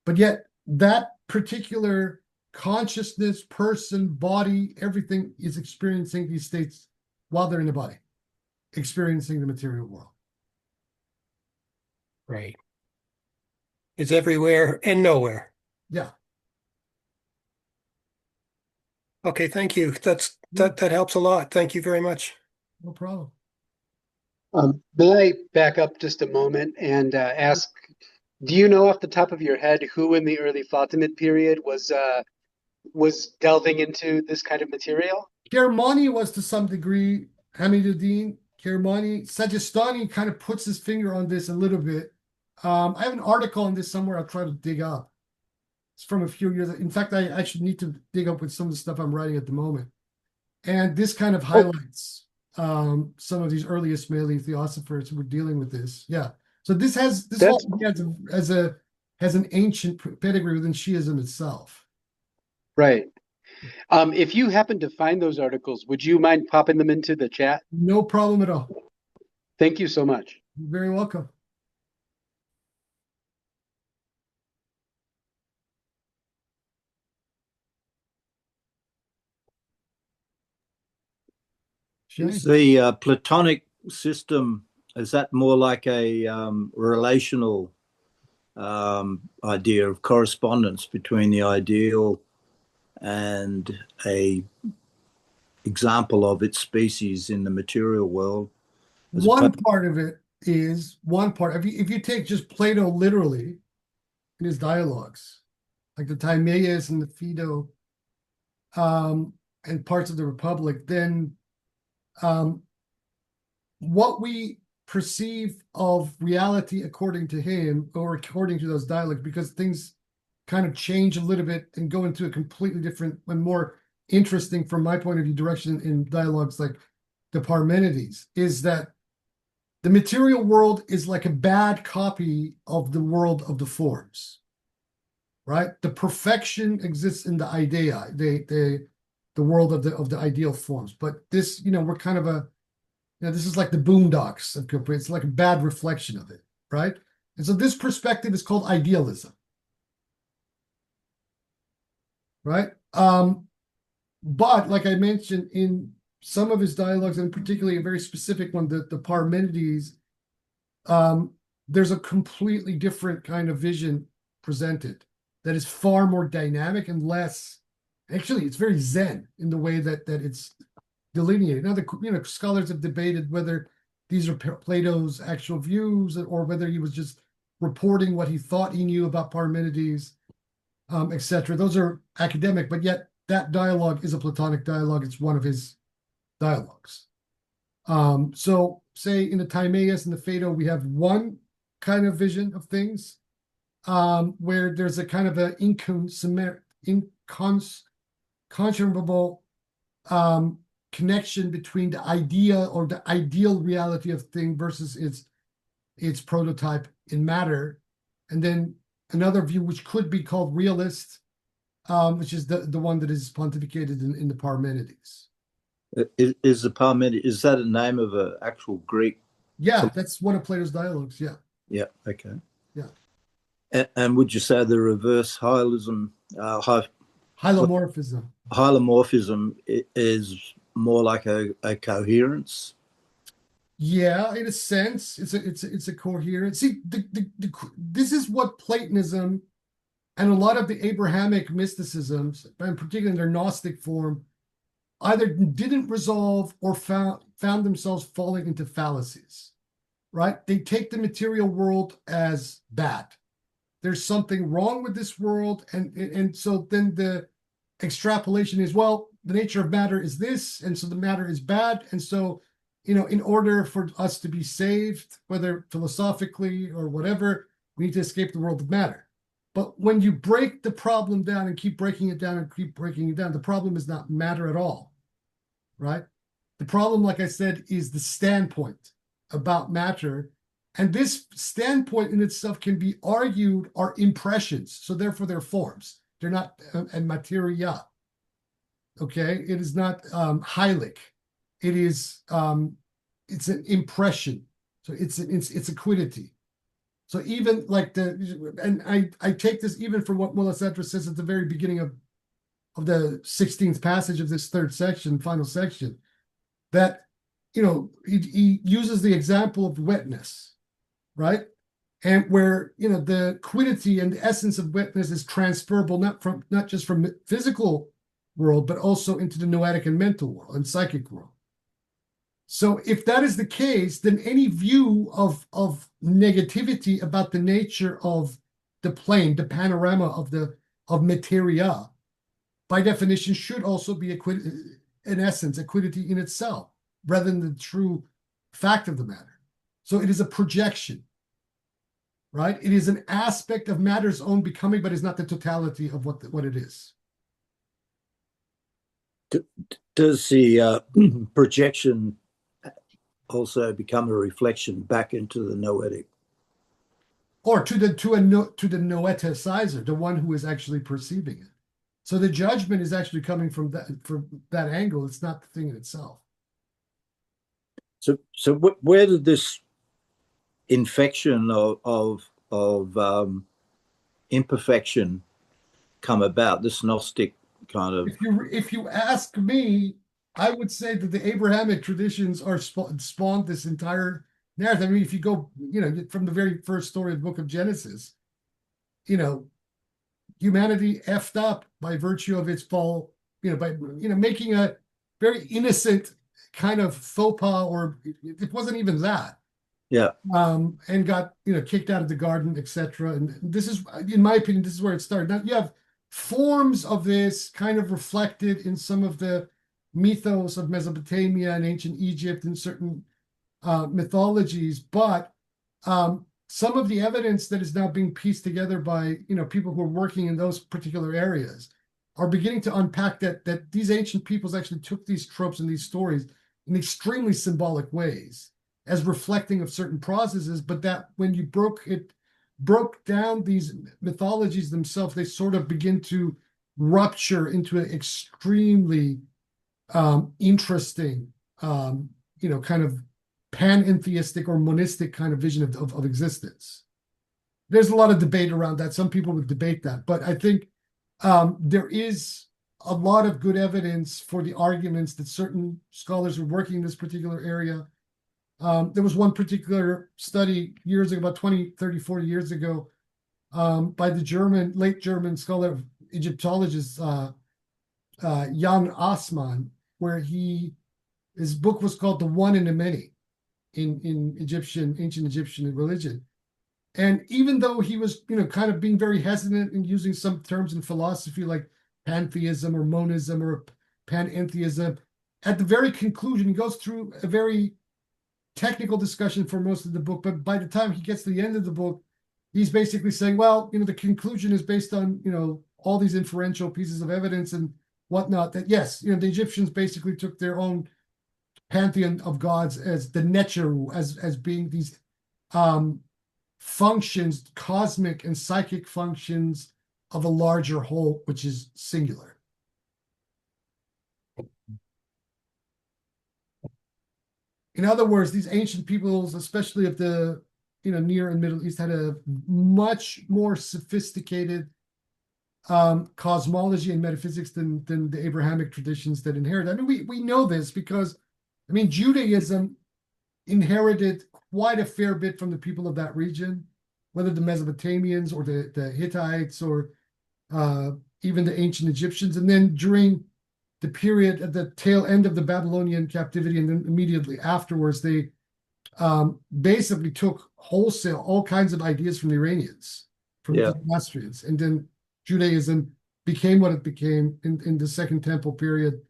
Speaker 1: But yet that particular consciousness, person, body, everything is experiencing these states while they're in the body, experiencing the material world.
Speaker 4: Right. It's everywhere and nowhere.
Speaker 1: Yeah.
Speaker 4: Okay, thank you. That helps a lot. Thank you very much.
Speaker 1: No problem.
Speaker 3: May I back up just a moment and ask, do you know off the top of your head who in the early Fatimid period was delving into this kind of material?
Speaker 1: Kermani was to some degree, Hamiduddin, Kermani. Sajistani kind of puts his finger on this a little bit. I have an article on this somewhere I'll try to dig up. It's from a few years. In fact, I actually need to dig up with some of the stuff I'm writing at the moment. And this kind of highlights some of these early Ismaili theosophers who were dealing with this. Yeah. So this all has an ancient pedigree within Shiism itself.
Speaker 3: Right. If you happen to find those articles, would you mind popping them into the chat?
Speaker 1: No problem at all.
Speaker 3: Thank you so much.
Speaker 1: You're very welcome.
Speaker 5: Is the Platonic system, is that more like a relational idea of correspondence between the ideal and a example of its species in the material world?
Speaker 1: One part of it is one part. If you take just Plato literally in his dialogues, like the Timaeus and the Phaedo, and parts of the Republic, then what we perceive of reality according to him or according to those dialogues, because things kind of change a little bit and go into a completely different and more interesting, from my point of view, direction in dialogues like the Parmenides, is that the material world is like a bad copy of the world of the forms, right? The perfection exists in the idea, the world of the ideal forms. But this, we're kind of this is like the boondocks of Cooper. It's like a bad reflection of it, right? And so this perspective is called idealism, right? But like I mentioned in some of his dialogues, and particularly a very specific one, the Parmenides, there's a completely different kind of vision presented that is far more dynamic and less. Actually, it's very Zen in the way that it's delineated. Now, scholars have debated whether these are Plato's actual views or whether he was just reporting what he thought he knew about Parmenides, etc. Those are academic, but yet that dialogue is a Platonic dialogue. It's one of his dialogues. So say in the Timaeus and the Phaedo, we have one kind of vision of things, where there's a kind of an inconceivable connection between the idea or the ideal reality of thing versus its prototype in matter. And then another view, which could be called realist, which is the one that is pontificated in the Parmenides.
Speaker 5: Is the Parmenides, is that a name of an actual Greek?
Speaker 1: Yeah, that's one of Plato's dialogues. Yeah.
Speaker 5: Yeah. Okay.
Speaker 1: Yeah.
Speaker 5: And would you say the reverse hylism,
Speaker 1: Hylomorphism.
Speaker 5: hylomorphism is more like a coherence?
Speaker 1: Yeah, in a sense, it's a coherent. See, this is what Platonism and a lot of the Abrahamic mysticisms, and particularly in their Gnostic form, either didn't resolve or found themselves falling into fallacies, right? They take the material world as bad. There's something wrong with this world, and so then the extrapolation is, well, the nature of matter is this, and so the matter is bad, and so, in order for us to be saved, whether philosophically or whatever, we need to escape the world of matter. But when you break the problem down and keep breaking it down and keep breaking it down, the problem is not matter at all, right? The problem, like I said, is the standpoint about matter. And this standpoint in itself can be argued are impressions. So therefore they're forms. They're not and materia. Okay? It is not hylic. It is it's an impression. So it's a quiddity. So even like I take this even from what Mulla Sadra says at the very beginning of the 16th passage of this third section, final section, that he uses the example of wetness, right? And where the quiddity and the essence of wetness is transferable not just from the physical world, but also into the noetic and mental world and psychic world. So if that is the case, then any view of negativity about the nature of the plane, the panorama of materia, by definition, should also be in essence a quiddity in itself, rather than the true fact of the matter. So it is a projection, right? It is an aspect of matter's own becoming, but is not the totality of what it is.
Speaker 5: Does the projection also become a reflection back into the noetic,
Speaker 1: or to the noeticizer, the one who is actually perceiving it? So the judgment is actually coming from that angle. It's not the thing in itself.
Speaker 5: So where did this infection of imperfection come about? This Gnostic kind of.
Speaker 1: If you ask me, I would say that the Abrahamic traditions are spawned this entire narrative. I mean, if you go, from the very first story of the book of Genesis, humanity effed up by virtue of its fall, by making a very innocent kind of faux pas, or it wasn't even that.
Speaker 5: Yeah.
Speaker 1: And got kicked out of the garden, etc. And this is, in my opinion, this is where it started. Now you have forms of this kind of reflected in some of the mythos of Mesopotamia and ancient Egypt and certain mythologies, but some of the evidence that is now being pieced together by people who are working in those particular areas are beginning to unpack that these ancient peoples actually took these tropes and these stories in extremely symbolic ways as reflecting of certain processes, but that when you broke down these mythologies themselves, they sort of begin to rupture into an extremely interesting kind of panentheistic or monistic kind of vision of existence. There's a lot of debate around that. Some people would debate that, but I think there is a lot of good evidence for the arguments that certain scholars are working in this particular area. There was one particular study years ago, about 20, 30, 40 years ago, by the late German scholar, Egyptologist, Jan Assmann, where his book was called The One and the Many in ancient Egyptian religion. And even though he was, kind of being very hesitant in using some terms in philosophy like pantheism or monism or panentheism, at the very conclusion, he goes through a very technical discussion for most of the book. But by the time he gets to the end of the book, he's basically saying, well, the conclusion is based on, all these inferential pieces of evidence and whatnot, that yes, the Egyptians basically took their own pantheon of gods as the Necheru, as being these functions, cosmic and psychic functions of a larger whole, which is singular. In other words, these ancient peoples, especially of the Near and Middle East, had a much more sophisticated cosmology and metaphysics than the Abrahamic traditions that inherit. I mean, we know this because, Judaism inherited quite a fair bit from the people of that region, whether the Mesopotamians or the Hittites or even the ancient Egyptians. And then during the period at the tail end of the Babylonian captivity and then immediately afterwards, they basically took wholesale all kinds of ideas from the Iranians, from the Zoroastrians, and then Judaism became what it became in the Second Temple period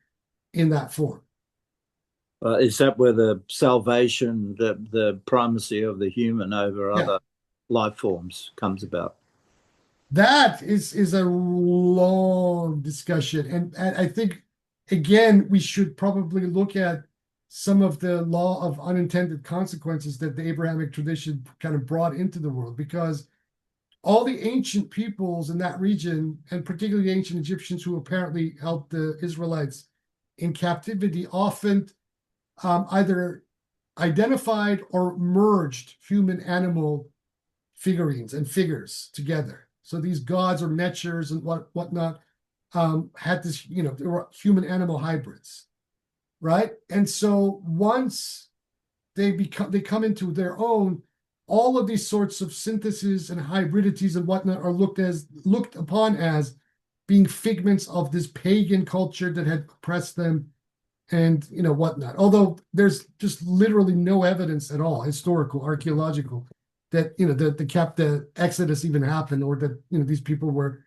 Speaker 1: in that form.
Speaker 5: Is that where the salvation, the primacy of the human over other life forms comes about?
Speaker 1: That is a long discussion. And I think, again, we should probably look at some of the law of unintended consequences that the Abrahamic tradition kind of brought into the world, because all the ancient peoples in that region, and particularly the ancient Egyptians who apparently held the Israelites in captivity, often either identified or merged human-animal figurines and figures together. So these gods or netchers and whatnot had this, they were human-animal hybrids, right? And so once they come into their own, all of these sorts of syntheses and hybridities and whatnot are looked upon as being figments of this pagan culture that had oppressed them and whatnot. Although there's just literally no evidence at all, historical, archaeological, that the Exodus even happened, or that these people were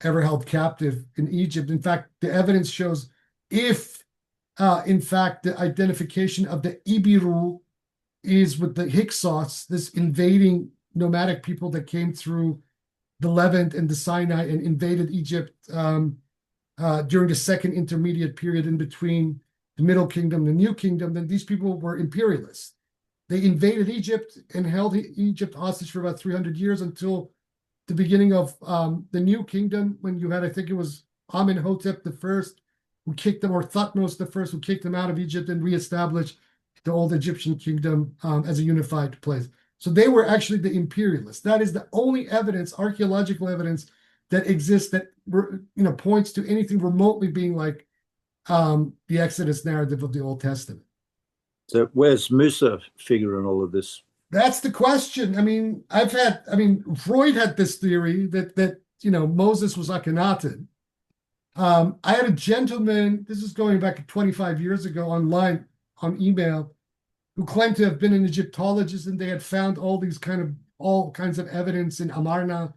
Speaker 1: ever held captive in Egypt. In fact, the evidence shows if in fact the identification of the Ibiru is with the Hyksos, this invading nomadic people that came through the Levant and the Sinai and invaded Egypt during the second intermediate period in between the Middle Kingdom and the New Kingdom, then these people were imperialists. They invaded Egypt and held Egypt hostage for about 300 years until the beginning of the New Kingdom, when you had, I think it was Amenhotep I, who kicked them, or Thutmose I, who kicked them out of Egypt and reestablished the old Egyptian kingdom as a unified place. So they were actually the imperialists. That is the only evidence, archaeological evidence, that exists that points to anything remotely being like the Exodus narrative of the Old Testament.
Speaker 5: So where's Musa figure in all of this?
Speaker 1: That's the question. Freud had this theory that Moses was Akhenaten. I had a gentleman, this is going back 25 years ago online on email, who claimed to have been an Egyptologist, and they had found all kinds of evidence in Amarna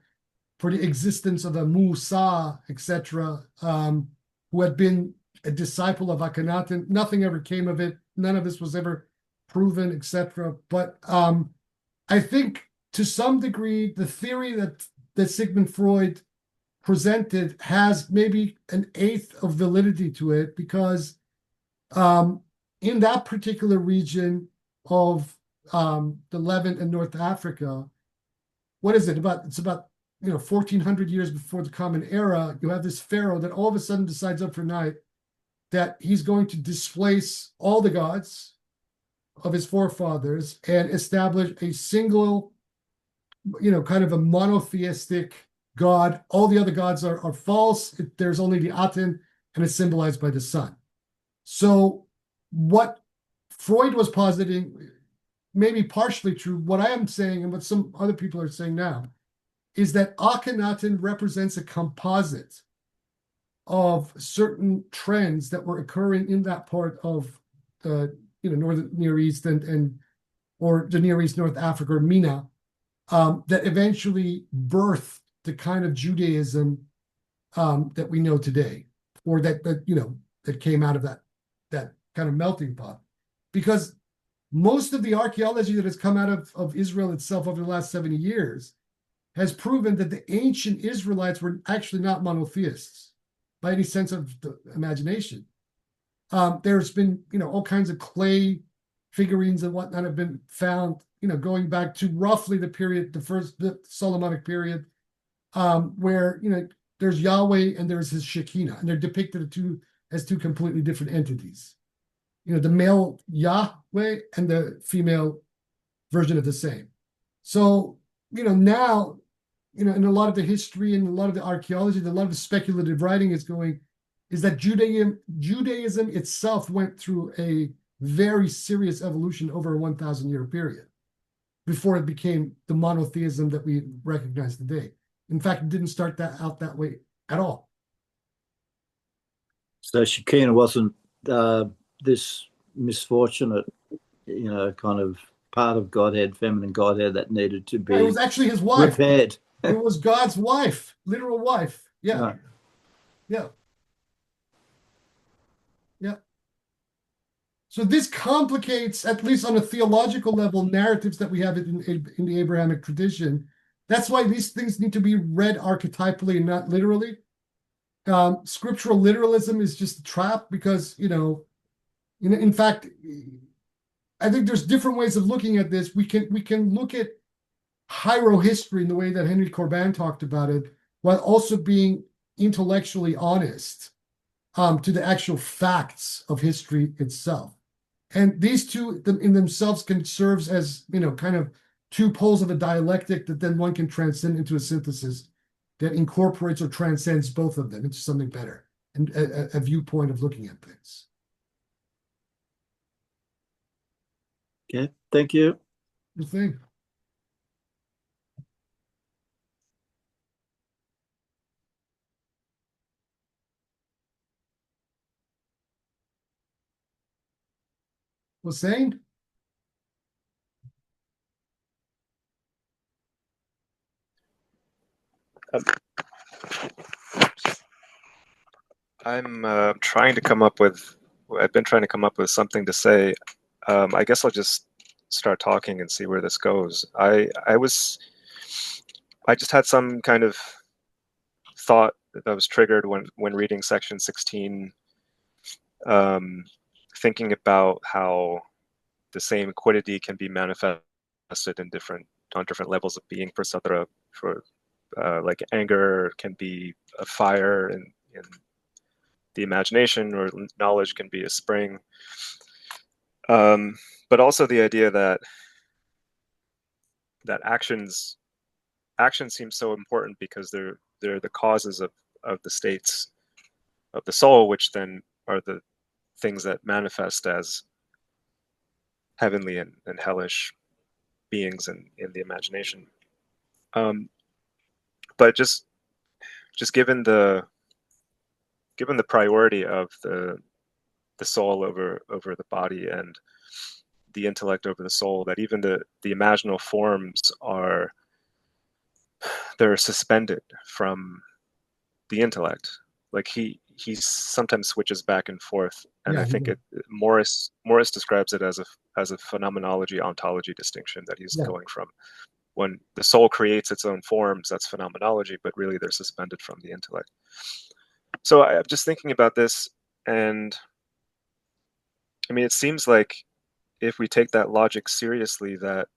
Speaker 1: for the existence of a Musa, etc., who had been a disciple of Akhenaten. Nothing ever came of it. None of this was ever proven, etc. But I think to some degree, the theory that Sigmund Freud presented has maybe an eighth of validity to it, because in that particular region of the Levant and North Africa, what is it? It's about 1400 years before the Common Era. You have this pharaoh that all of a sudden decides overnight that he's going to displace all the gods, of his forefathers and establish a single, kind of a monotheistic God. All the other gods are false. There's only the Aten, and it's symbolized by the sun. So what Freud was positing may be partially true. What I am saying, and what some other people are saying now, is that Akhenaten represents a composite of certain trends that were occurring in that part of the northern Near East and or the Near East, North Africa, or MENA, that eventually birthed the kind of Judaism that we know today, or that came out of that kind of melting pot. Because most of the archaeology that has come out of Israel itself over the last 70 years has proven that the ancient Israelites were actually not monotheists by any sense of the imagination. There's been, all kinds of clay figurines and whatnot have been found, going back to roughly the Solomonic period, where, there's Yahweh and there's his Shekinah, and they're depicted as two completely different entities. The male Yahweh and the female version of the same. So, now, in a lot of the history and a lot of the archaeology, a lot of the speculative writing is that Judaism itself went through a very serious evolution over a 1,000-year period before it became the monotheism that we recognize today. In fact, it didn't start out that way at all.
Speaker 5: So Shekinah wasn't this misfortunate, kind of part of Godhead, feminine Godhead that needed to be
Speaker 1: It was actually his wife.
Speaker 5: Repaired.
Speaker 1: It was God's wife, literal wife. Yeah.
Speaker 5: Right.
Speaker 1: Yeah. Yeah. So this complicates, at least on a theological level, narratives that we have in the Abrahamic tradition. That's why these things need to be read archetypally and not literally. Scriptural literalism is just a trap because, in fact, I think there's different ways of looking at this. We can look at hiero-history in the way that Henry Corbin talked about it, while also being intellectually honest to the actual facts of history itself. And these two in themselves can serve as, kind of two poles of a dialectic that then one can transcend into a synthesis that incorporates or transcends both of them into something better and a viewpoint of looking at things.
Speaker 5: Okay, thank you.
Speaker 1: Good thing. Hussein?
Speaker 6: I'm trying to come up with. I've been trying to come up with something to say. I guess I'll just start talking and see where this goes. I just had some kind of thought that was triggered when reading section 16, thinking about how the same quiddity can be manifested on different levels of being for Sadra. For like anger can be a fire in the imagination, or knowledge can be a spring. But also the idea that actions seem so important because they're the causes of the states of the soul, which then are the things that manifest as heavenly and hellish beings in the imagination. But just given the priority of the soul over the body and the intellect over the soul, that even the imaginal forms they're suspended from the intellect. Like he sometimes switches back and forth, and
Speaker 1: Yeah,
Speaker 6: I think Morris describes it as a phenomenology ontology distinction that he's going from. When the soul creates its own forms, that's phenomenology, but really they're suspended from the intellect. So I'm just thinking about this, and I mean, it seems like if we take that logic seriously, that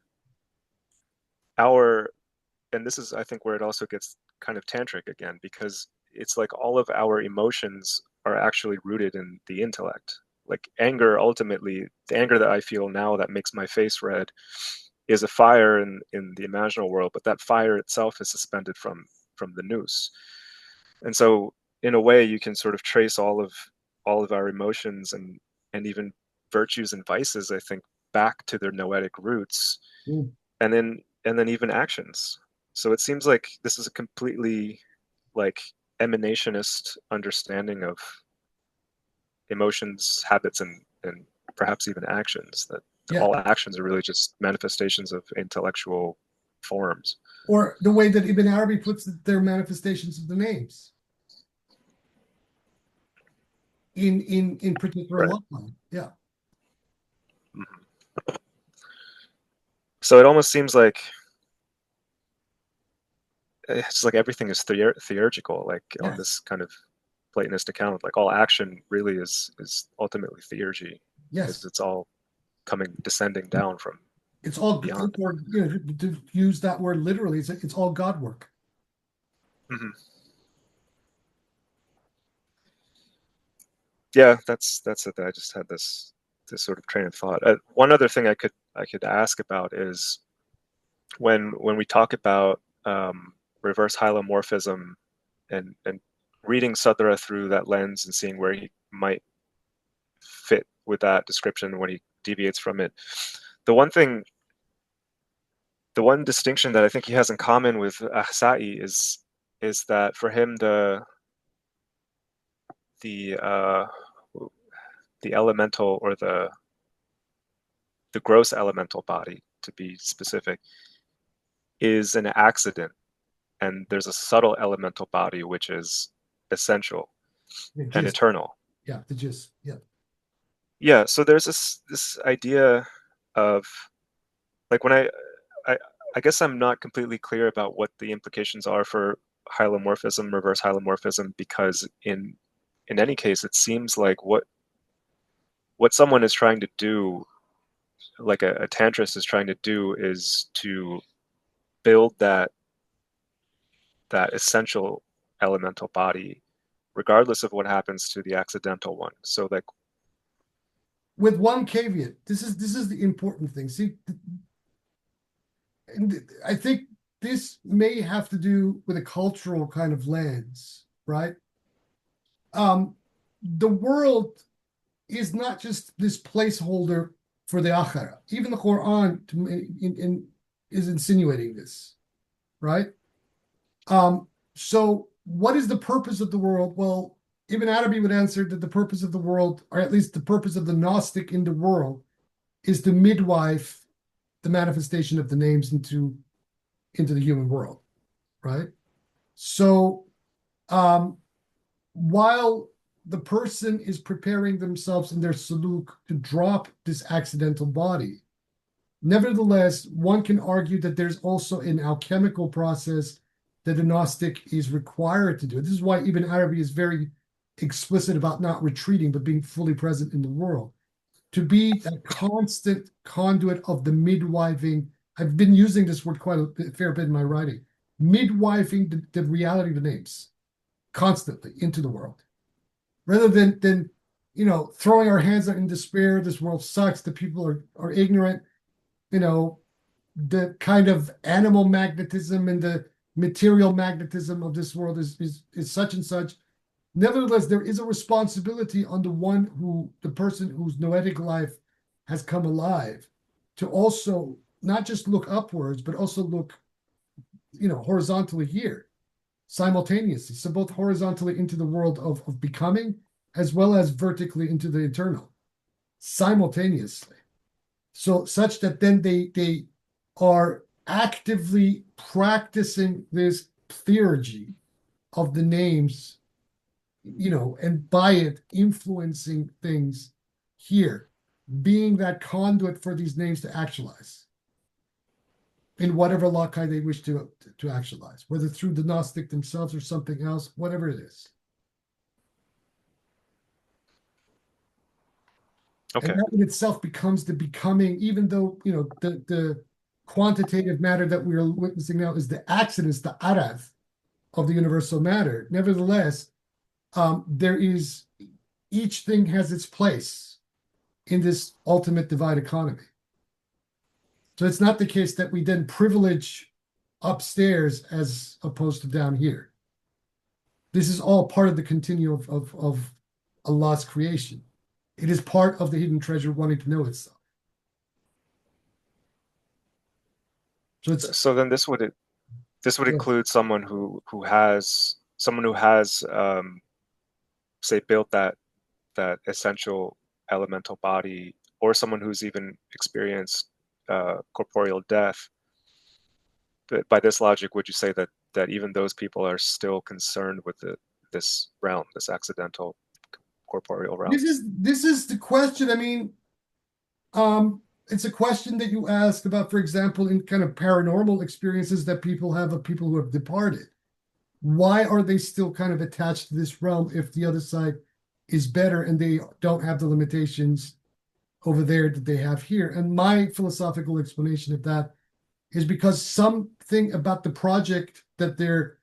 Speaker 6: and this is, I think, where it also gets kind of tantric again, because it's like all of our emotions are actually rooted in the intellect. Like anger, ultimately, the anger that I feel now that makes my face red is a fire in the imaginal world, but that fire itself is suspended from the noose. And so in a way you can sort of trace all of our emotions and even virtues and vices, I think, back to their noetic roots, and then even actions. So it seems like this is a completely like emanationist understanding of emotions, habits, and perhaps even actions, that all actions are really just manifestations of intellectual forms.
Speaker 1: Or the way that Ibn Arabi puts it, they're manifestations of the names in particular
Speaker 6: Right.
Speaker 1: law. Yeah.
Speaker 6: Mm-hmm. So it almost seems like it's like everything is theurgical, like on this kind of Platonist account, like all action really is ultimately theurgy, because it's all descending down from
Speaker 1: it's all
Speaker 6: beyond.
Speaker 1: or, you know, to use that word literally, it's all God work.
Speaker 6: Mm-hmm. Yeah, that's it. I just had this sort of train of thought. One other thing I could ask about is when we talk about reverse hylomorphism and reading Sadra through that lens and seeing where he might fit with that description when he deviates from it. The one distinction that I think he has in common with Ahsa'i is that for him the elemental, or the gross elemental body, to be specific, is an accident, and there's a subtle elemental body which is essential and eternal.
Speaker 1: Yeah, the gist.
Speaker 6: Yeah, so there's this idea of, like, when I guess I'm not completely clear about what the implications are for hylomorphism, reverse hylomorphism, because in any case it seems like what someone is trying to do, like a tantrist is trying to do, is to build that essential elemental body regardless of what happens to the accidental one. So, like,
Speaker 1: with one caveat, this is the important thing. See, and I think this may have to do with a cultural kind of lens, right? The world is not just this placeholder for the akhirah. Even the Quran is insinuating this, right? So what is the purpose of the world? Well, Ibn Arabi would answer that the purpose of the world, or at least the purpose of the Gnostic in the world, is to midwife the manifestation of the names into the human world, right? So while the person is preparing themselves in their suluk to drop this accidental body, nevertheless, one can argue that there's also an alchemical process that a Gnostic is required to do. This is why Ibn Arabi is very explicit about not retreating, but being fully present in the world. To be that constant conduit of the midwifing. I've been using this word quite a fair bit in my writing. Midwifing the reality of the names constantly into the world, rather than throwing our hands out in despair. This world sucks. The people are ignorant. The kind of animal magnetism and the material magnetism of this world is such and such. Nevertheless, there is a responsibility on the person whose noetic life has come alive, to also not just look upwards, but also look, horizontally here, simultaneously. So both horizontally into the world of becoming, as well as vertically into the eternal, simultaneously. So such that then they are actively practicing this theurgy of the names, and by it influencing things here, being that conduit for these names to actualize in whatever loci they wish to actualize, whether through the Gnostic themselves or something else, whatever it is.
Speaker 6: okay.
Speaker 1: And that in itself becomes the becoming, even though, the quantitative matter that we are witnessing now is the accidents, the arath of the universal matter. Nevertheless, there is, each thing has its place. in this ultimate divide economy. So it's not the case that we then privilege upstairs as opposed to down here. This is all part of the continuum of Allah's creation. It is part of the hidden treasure wanting to know itself.
Speaker 6: So then this would include someone who has say built that essential elemental body, or someone who's even experienced corporeal death. But by this logic, would you say that even those people are still concerned with this realm, this accidental corporeal realm?
Speaker 1: This is the question. I mean, it's a question that you ask about, for example, in kind of paranormal experiences that people have of people who have departed. Why are they still kind of attached to this realm if the other side is better and they don't have the limitations over there that they have here? And my philosophical explanation of that is because something about the project that their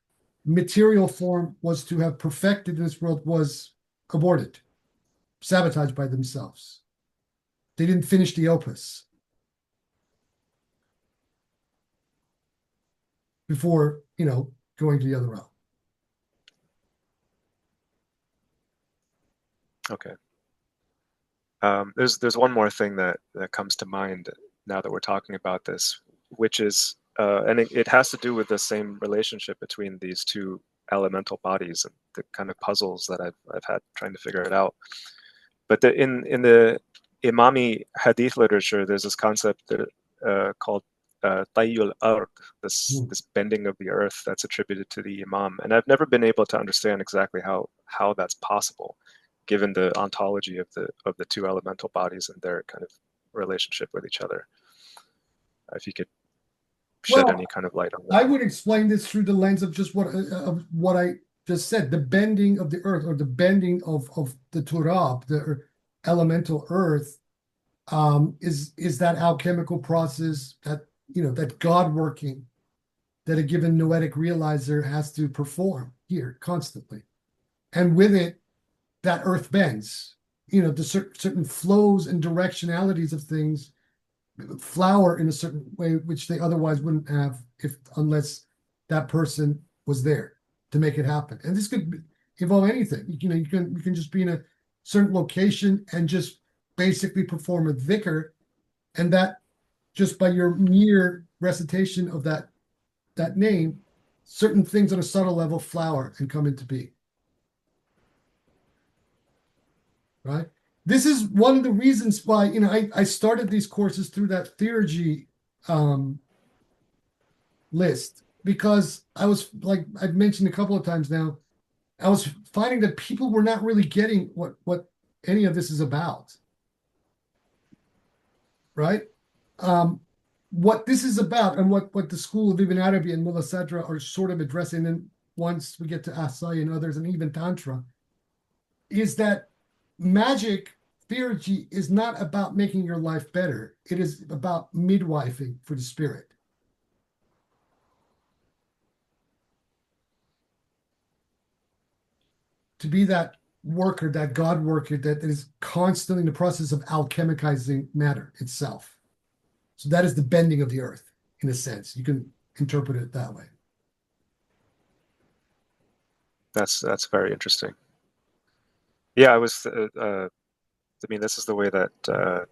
Speaker 1: material form was to have perfected in this world was aborted, sabotaged by themselves. They didn't finish the opus before, going to the other realm.
Speaker 6: Okay. There's one more thing that comes to mind now that we're talking about this, which is, and it has to do with the same relationship between these two elemental bodies and the kind of puzzles that I've had trying to figure it out. But in the Imami hadith literature, there's this concept that called tayyul ard, this bending of the earth that's attributed to the Imam, and I've never been able to understand exactly how that's possible, given the ontology of the two elemental bodies and their kind of relationship with each other. If you could shed any kind of light on that.
Speaker 1: I would explain this through the lens of just what I just said. The bending of the earth, or the bending of the turab, the elemental earth, is that alchemical process that God working, that a given noetic realizer has to perform here constantly. And with it, that earth bends. The certain flows and directionalities of things flower in a certain way, which they otherwise wouldn't have unless that person was there to make it happen. And this could involve anything. You can just be in a certain location and just basically perform a dhikr, and that just by your mere recitation of that name, certain things on a subtle level flower and come into being. Right? This is one of the reasons why, I started these courses through that theurgy list, because I was, like I've mentioned a couple of times now, I was finding that people were not really getting what any of this is about. Right? What this is about, and what the school of Ibn Arabi and Mulla Sadra are sort of addressing, and once we get to Asai and others, and even Tantra, is that magic theurgy is not about making your life better. It is about midwifing for the spirit. To be that worker, that God worker that is constantly in the process of alchemicizing matter itself. So that is the bending of the earth, in a sense. You can interpret it that way.
Speaker 6: That's very interesting. Yeah, I was. This is the way that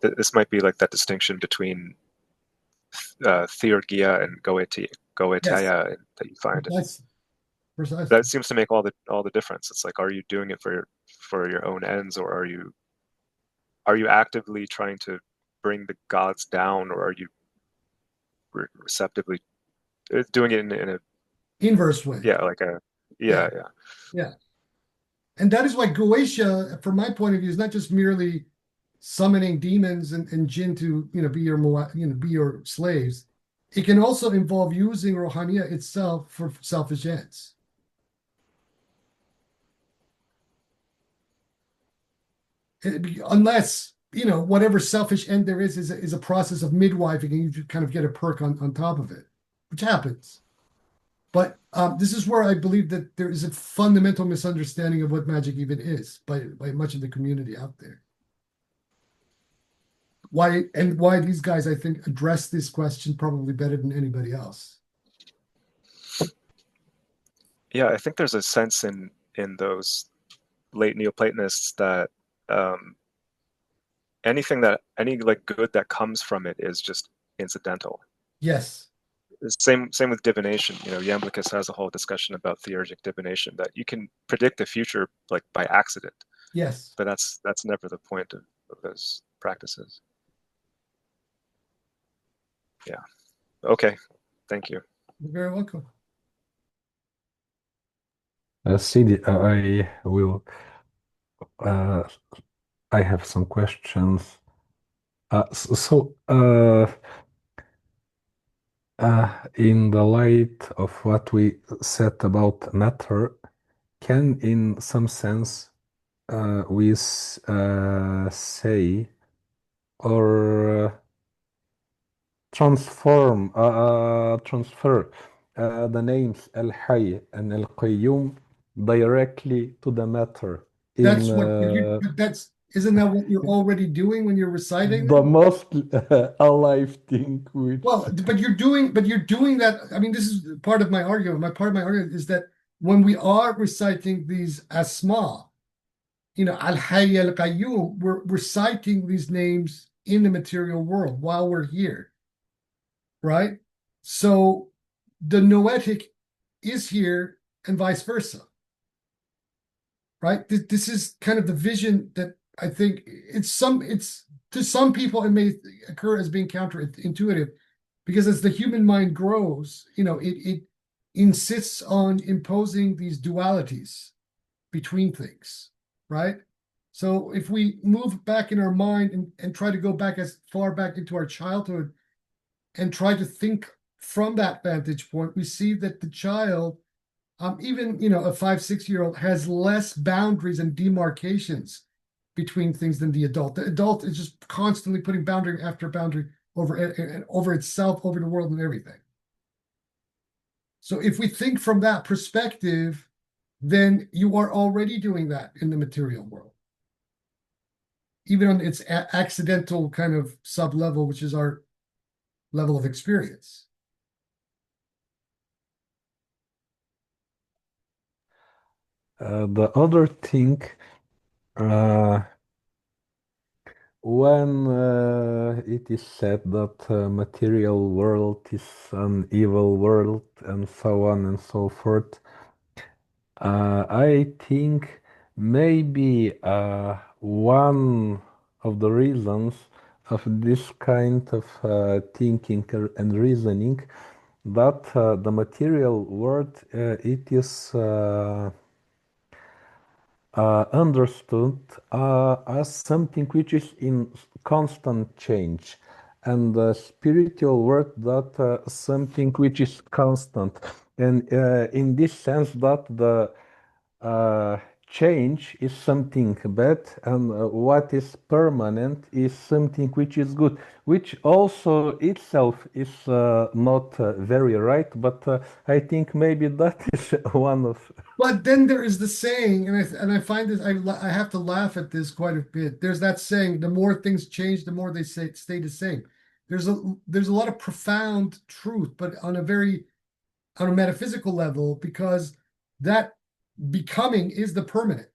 Speaker 6: this might be like that distinction between theurgia and goetia that you find.
Speaker 1: Precisely.
Speaker 6: That seems to make all the difference. It's like, are you doing it for your own ends, or are you actively trying to bring the gods down, or are you receptively doing it in a
Speaker 1: inverse way?
Speaker 6: Yeah, like yeah.
Speaker 1: And that is why Goetia, from my point of view, is not just merely summoning demons and jinn to be your slaves. It can also involve using Rohaniya itself for selfish ends. Unless whatever selfish end there is a process of midwifing, and you kind of get a perk on top of it, which happens. But this is where I believe that there is a fundamental misunderstanding of what magic even is by much of the community out there. why these guys, I think, address this question probably better than anybody else.
Speaker 6: Yeah, I think there's a sense in those late Neoplatonists that any like good that comes from it is just incidental.
Speaker 1: Yes.
Speaker 6: Same with divination. Iamblichus has a whole discussion about theurgic divination, that you can predict the future like by accident.
Speaker 1: Yes.
Speaker 6: But that's never the point of those practices. Yeah. Okay. Thank you.
Speaker 1: You're very welcome.
Speaker 7: Sidi, I will. I have some questions. In the light of what we said about matter, can in some sense we say or transfer the names Al-Hayy and Al-Qayyum directly to the matter in
Speaker 1: isn't that what you're already doing when you're reciting
Speaker 7: the
Speaker 1: them?
Speaker 7: most alive thing which
Speaker 1: Well, but you're doing that. I mean, this is part of my argument. Part of my argument is that when we are reciting these asma, Al-Hayy, Al-Qayyum, we're reciting these names in the material world while we're here, right? So the noetic is here and vice versa, right? This is kind of the vision that I think it's to some people it may occur as being counterintuitive, because as the human mind grows, it insists on imposing these dualities between things, right? So if we move back in our mind and try to go back as far back into our childhood and try to think from that vantage point, we see that the child, even a 5-6-year-old, has less boundaries and demarcations between things than the adult. The adult is just constantly putting boundary after boundary over itself, over the world, and everything. So if we think from that perspective, then you are already doing that in the material world, even on its accidental kind of sub-level, which is our level of experience.
Speaker 7: The other thing, when it is said that material world is an evil world and so on and so forth, I think maybe one of the reasons of this kind of thinking and reasoning, that the material world it is understood as something which is in constant change, and the spiritual world that something which is constant, and in this sense that the change is something bad, and what is permanent is something which is good, which also itself is not very right, but I think maybe that is one of.
Speaker 1: But then there is the saying, and I find this, I have to laugh at this quite a bit. There's that saying: the more things change, the more they stay the same. There's a lot of profound truth, but on a metaphysical level, because that becoming is the permanent.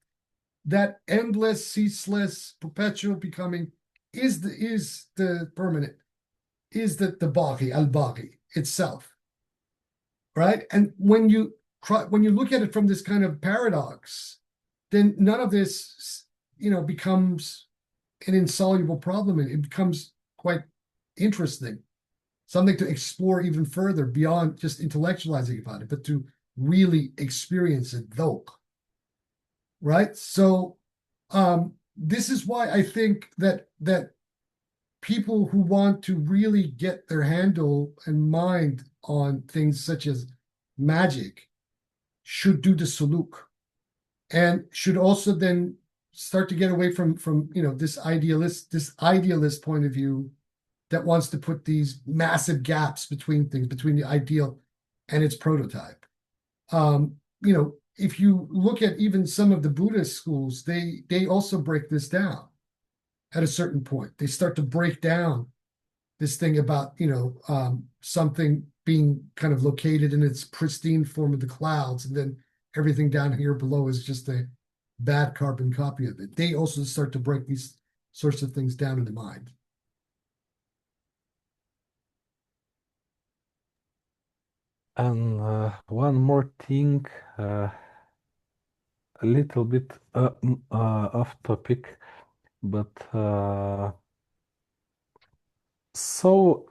Speaker 1: That endless, ceaseless, perpetual becoming is the permanent, is the baghi, al-baghi itself, right? And when you look at it from this kind of paradox, then none of this, becomes an insoluble problem, and it becomes quite interesting, something to explore even further beyond just intellectualizing about it, but to really experience it, though. Right? So this is why I think that people who want to really get their handle and mind on things such as magic should do the suluk, and should also then start to get away from this idealist point of view that wants to put these massive gaps between things, between the ideal and its prototype. If you look at even some of the Buddhist schools, they also break this down at a certain point. They start to break down this thing about, something being kind of located in its pristine form of the clouds, and then everything down here below is just a bad carbon copy of it. They also start to break these sorts of things down in the mind.
Speaker 7: And one more thing, a little bit off topic, but so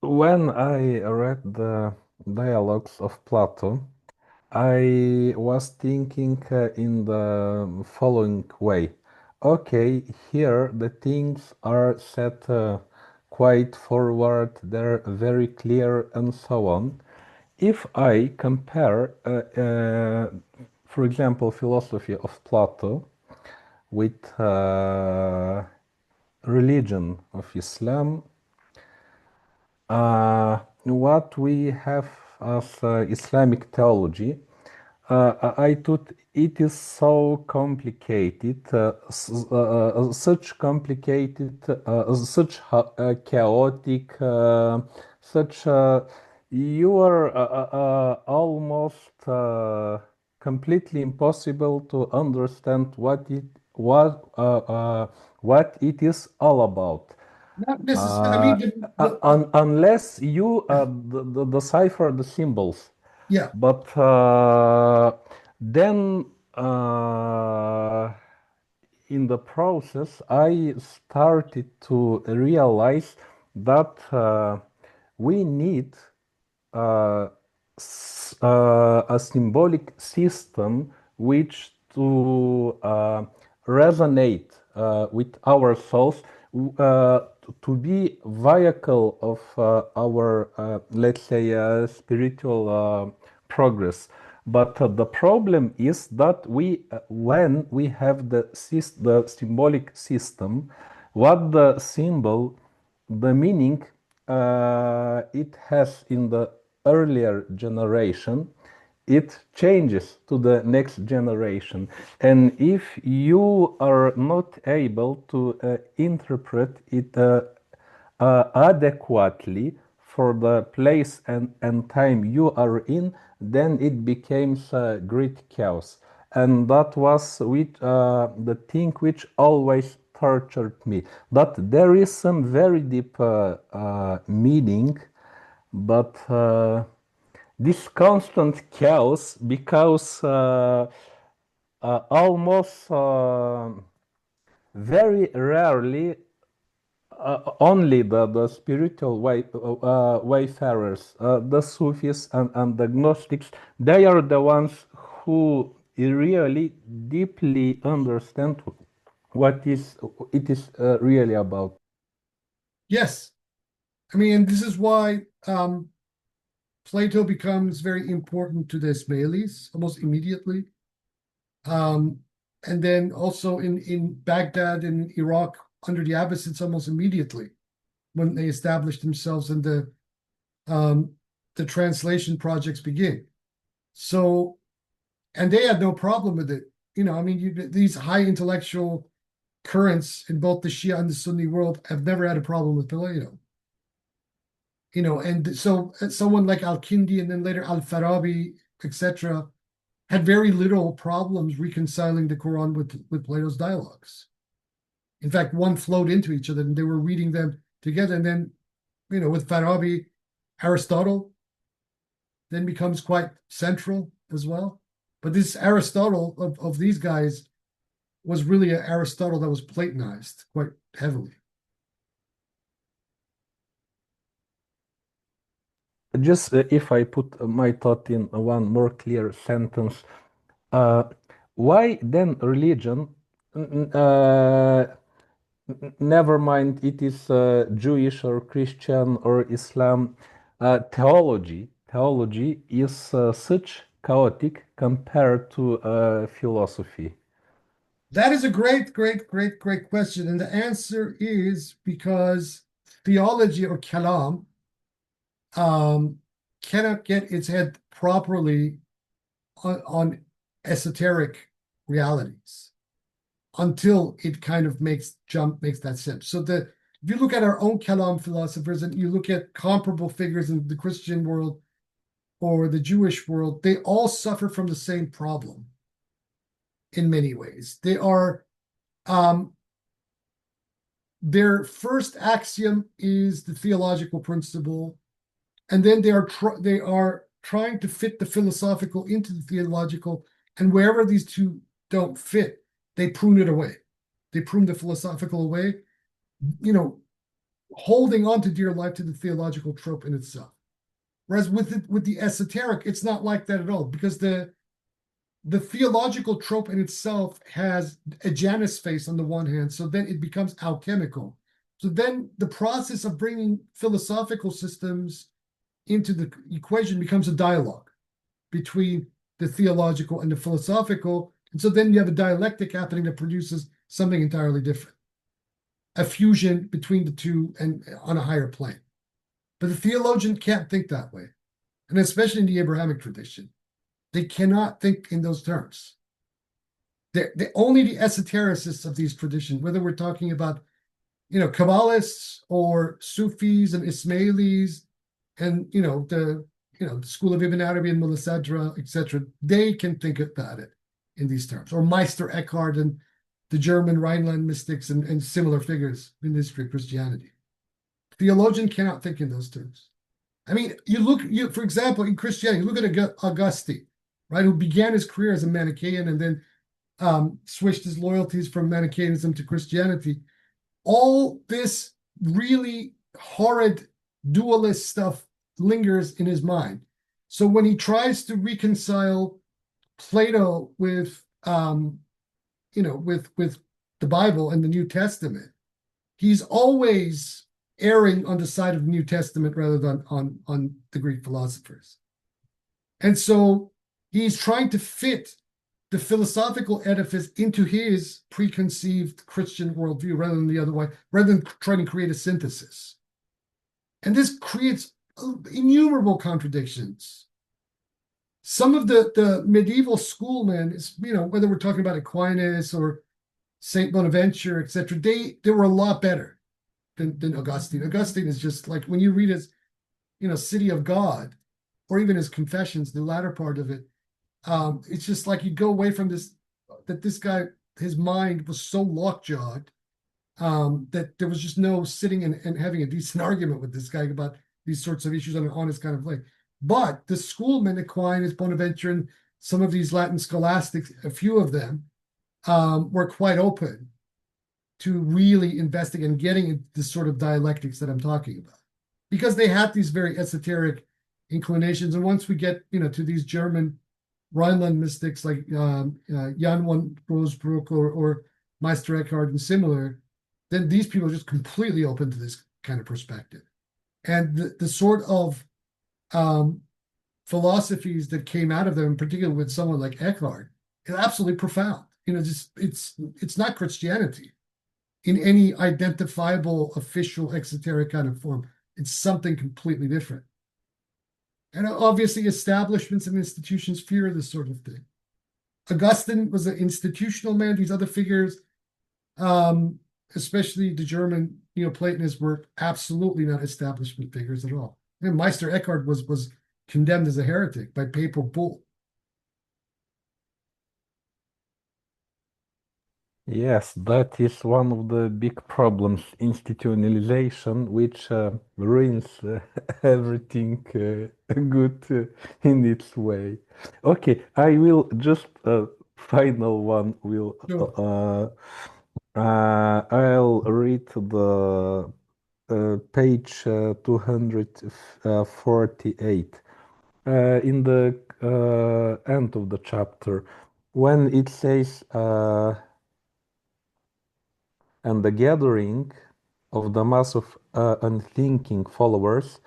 Speaker 7: when I read the dialogues of Plato, I was thinking in the following way. Okay, here the things are set quite forward, they're very clear, and so on. If I compare, for example, philosophy of Plato with religion of Islam, what we have as Islamic theology, I thought it is so complicated, such complicated, such chaotic, such you are almost completely impossible to understand what it is all about.
Speaker 1: Not necessarily. I mean,
Speaker 7: Unless you decipher the symbols.
Speaker 1: yeah,
Speaker 7: But then in the process, I started to realize that we need uh, a symbolic system which to resonate with our souls, to be vehicle of our let's say spiritual progress. But the problem is that when we have the symbolic system, what the symbol, the meaning it has in the earlier generation, it changes to the next generation. And if you are not able to interpret it adequately for the place and time you are in, then it becomes great chaos. And that was the thing which always tortured me. That there is some very deep meaning, but this constant chaos, because almost very rarely only the spiritual wayfarers, the Sufis and the Gnostics, they are the ones who really deeply understand what it is really about.
Speaker 1: yes. I mean, and this is why Plato becomes very important to the Ismailis almost immediately. And then also in Baghdad and Iraq under the Abbasids almost immediately when they established themselves and the translation projects begin. So, and they had no problem with it. I mean, these high intellectual currents in both the Shia and the Sunni world have never had a problem with Plato. And so someone like Al-Kindi and then later Al-Farabi, etc., had very little problems reconciling the Quran with Plato's dialogues. In fact, one flowed into each other and they were reading them together. And then, with Farabi, Aristotle then becomes quite central as well. But this Aristotle of these guys was really an Aristotle that was Platonized quite heavily.
Speaker 7: Just if I put my thought in one more clear sentence, why then religion? Never mind, it is Jewish or Christian or Islam. Theology is such chaotic compared to philosophy.
Speaker 1: That is a great, great, great, great question. And the answer is because theology or kalam cannot get its head properly on esoteric realities. until it kind of makes that sense. So if you look at our own Kalam philosophers and you look at comparable figures in the Christian world or the Jewish world, they all suffer from the same problem in many ways. They are their first axiom is the theological principle, and then they are trying to fit the philosophical into the theological, and wherever these two don't fit, they prune it away. They prune the philosophical away, holding on to dear life to the theological trope in itself. Whereas with the esoteric, it's not like that at all, because the theological trope in itself has a Janus face on the one hand, so then it becomes alchemical. So then the process of bringing philosophical systems into the equation becomes a dialogue between the theological and the philosophical. And so then you have a dialectic happening that produces something entirely different, a fusion between the two and on a higher plane. But the theologian can't think that way, and especially in the Abrahamic tradition. They cannot think in those terms. They're only the esotericists of these traditions, whether we're talking about, Kabbalists or Sufis and Ismailis, and the school of Ibn Arabi and Mulla Sadra, etc. They can think about it in these terms, or Meister Eckhart and the German Rhineland mystics and similar figures in the history of Christianity. Theologian cannot think in those terms. I mean, for example, in Christianity, look at Augustine, right, who began his career as a Manichaean and then switched his loyalties from Manichaeanism to Christianity. All this really horrid dualist stuff lingers in his mind. So when he tries to reconcile Plato with with the Bible and the New Testament, he's always erring on the side of the New Testament rather than on the Greek philosophers. And so he's trying to fit the philosophical edifice into his preconceived Christian worldview rather than the other way, rather than trying to create a synthesis. And this creates innumerable contradictions. Some of the medieval schoolmen, whether we're talking about Aquinas or Saint Bonaventure, etc., they were a lot better than Augustine. Augustine is just like, when you read his, City of God, or even his Confessions, the latter part of it, it's just like you go away from this guy, his mind was so lockjawed that there was just no sitting and having a decent argument with this guy about these sorts of issues on an honest kind of way. But the schoolmen, Aquinas, Bonaventure, and some of these Latin scholastics, a few of them, were quite open to really investing and getting into the sort of dialectics that I'm talking about, because they had these very esoteric inclinations. And once we get, to these German Rhineland mystics like Jan van Rosbroek or Meister Eckhart and similar, then these people are just completely open to this kind of perspective. And the sort of philosophies that came out of them, in particular with someone like Eckhart, is absolutely profound. It's not Christianity in any identifiable, official, exoteric kind of form. It's something completely different. And obviously, establishments and institutions fear this sort of thing. Augustine was an institutional man. These other figures, especially the German Neoplatonists, were absolutely not establishment figures at all. And Meister Eckhart was condemned as a heretic by papal bull.
Speaker 7: Yes, that is one of the big problems, institutionalization, which ruins everything good in its way. Okay, I will just final one will
Speaker 1: Sure.
Speaker 7: I'll read the page 248 in the end of the chapter, when it says and the gathering of the mass of unthinking followers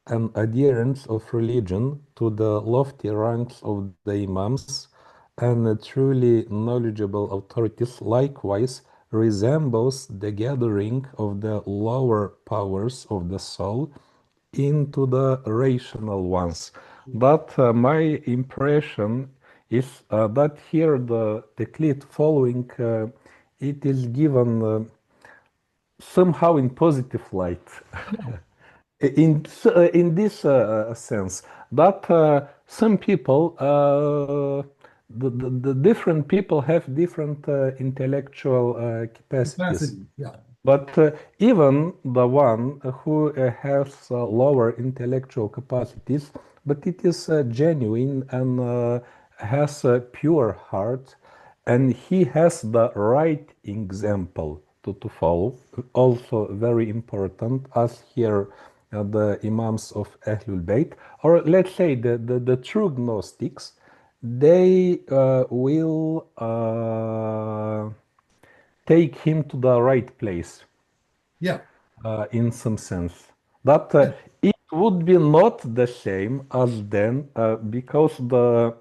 Speaker 7: and adherents of religion to the lofty ranks of the imams and truly knowledgeable authorities likewise resembles the gathering of the lower powers of the soul into the rational ones. But my impression is that here the clique following it is given somehow in positive light. In this sense, that some people, the different people have different intellectual capacities.
Speaker 1: Capacity, yeah.
Speaker 7: But even the one who has lower intellectual capacities, but it is genuine and has a pure heart, and he has the right example to follow. Also very important, as here the Imams of Ahlul Bayt, or let's say the true Gnostics, they will take him to the right place
Speaker 1: Yeah.
Speaker 7: in some sense. That it would be not the same as then because there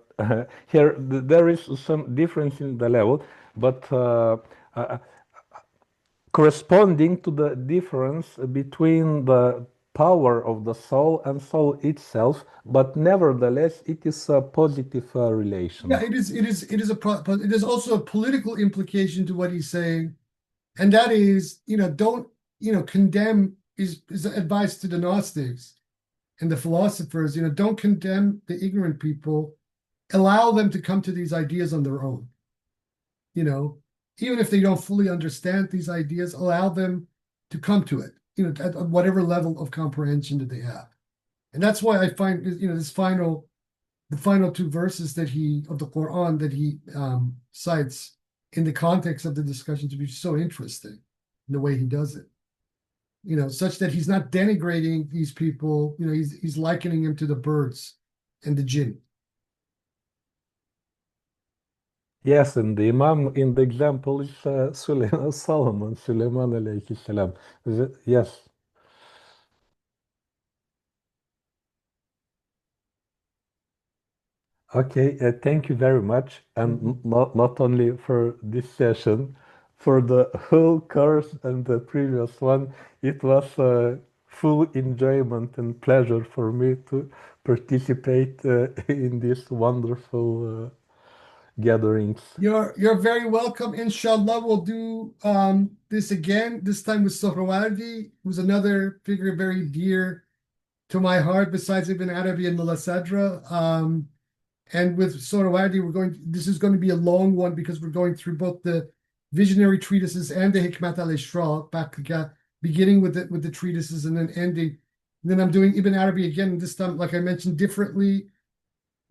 Speaker 7: is some difference in the level, but corresponding to the difference between the power of the soul and soul itself, but nevertheless it is a positive relation.
Speaker 1: Yeah, it is. It is also a political implication to what he's saying, and that is, don't condemn is advice to the Gnostics and the philosophers. Don't condemn the ignorant people. Allow them to come to these ideas on their own. Even if they don't fully understand these ideas, allow them to come to it. At whatever level of comprehension that they have, and that's why I find the final two verses of the Quran that he cites in the context of the discussion to be so interesting in the way he does it. Such that he's not denigrating these people. He's likening them to the birds and the jinn.
Speaker 7: Yes, and the Imam in the example is Solomon, Suleiman alayhi salam. Yes. Okay, thank you very much, and not only for this session, for the whole course and the previous one. It was full enjoyment and pleasure for me to participate in these wonderful gatherings.
Speaker 1: You're very welcome. Inshallah, we'll do this again. This time with Sohrawardi, who's another figure very dear to my heart, besides Ibn Arabi and Mulla Sadra. And with Sohrawardi, this is going to be a long one because we're going through both the visionary treatises and the Hikmat al-Ishraq, beginning with the treatises and then ending. And then I'm doing Ibn Arabi again, this time, like I mentioned, differently.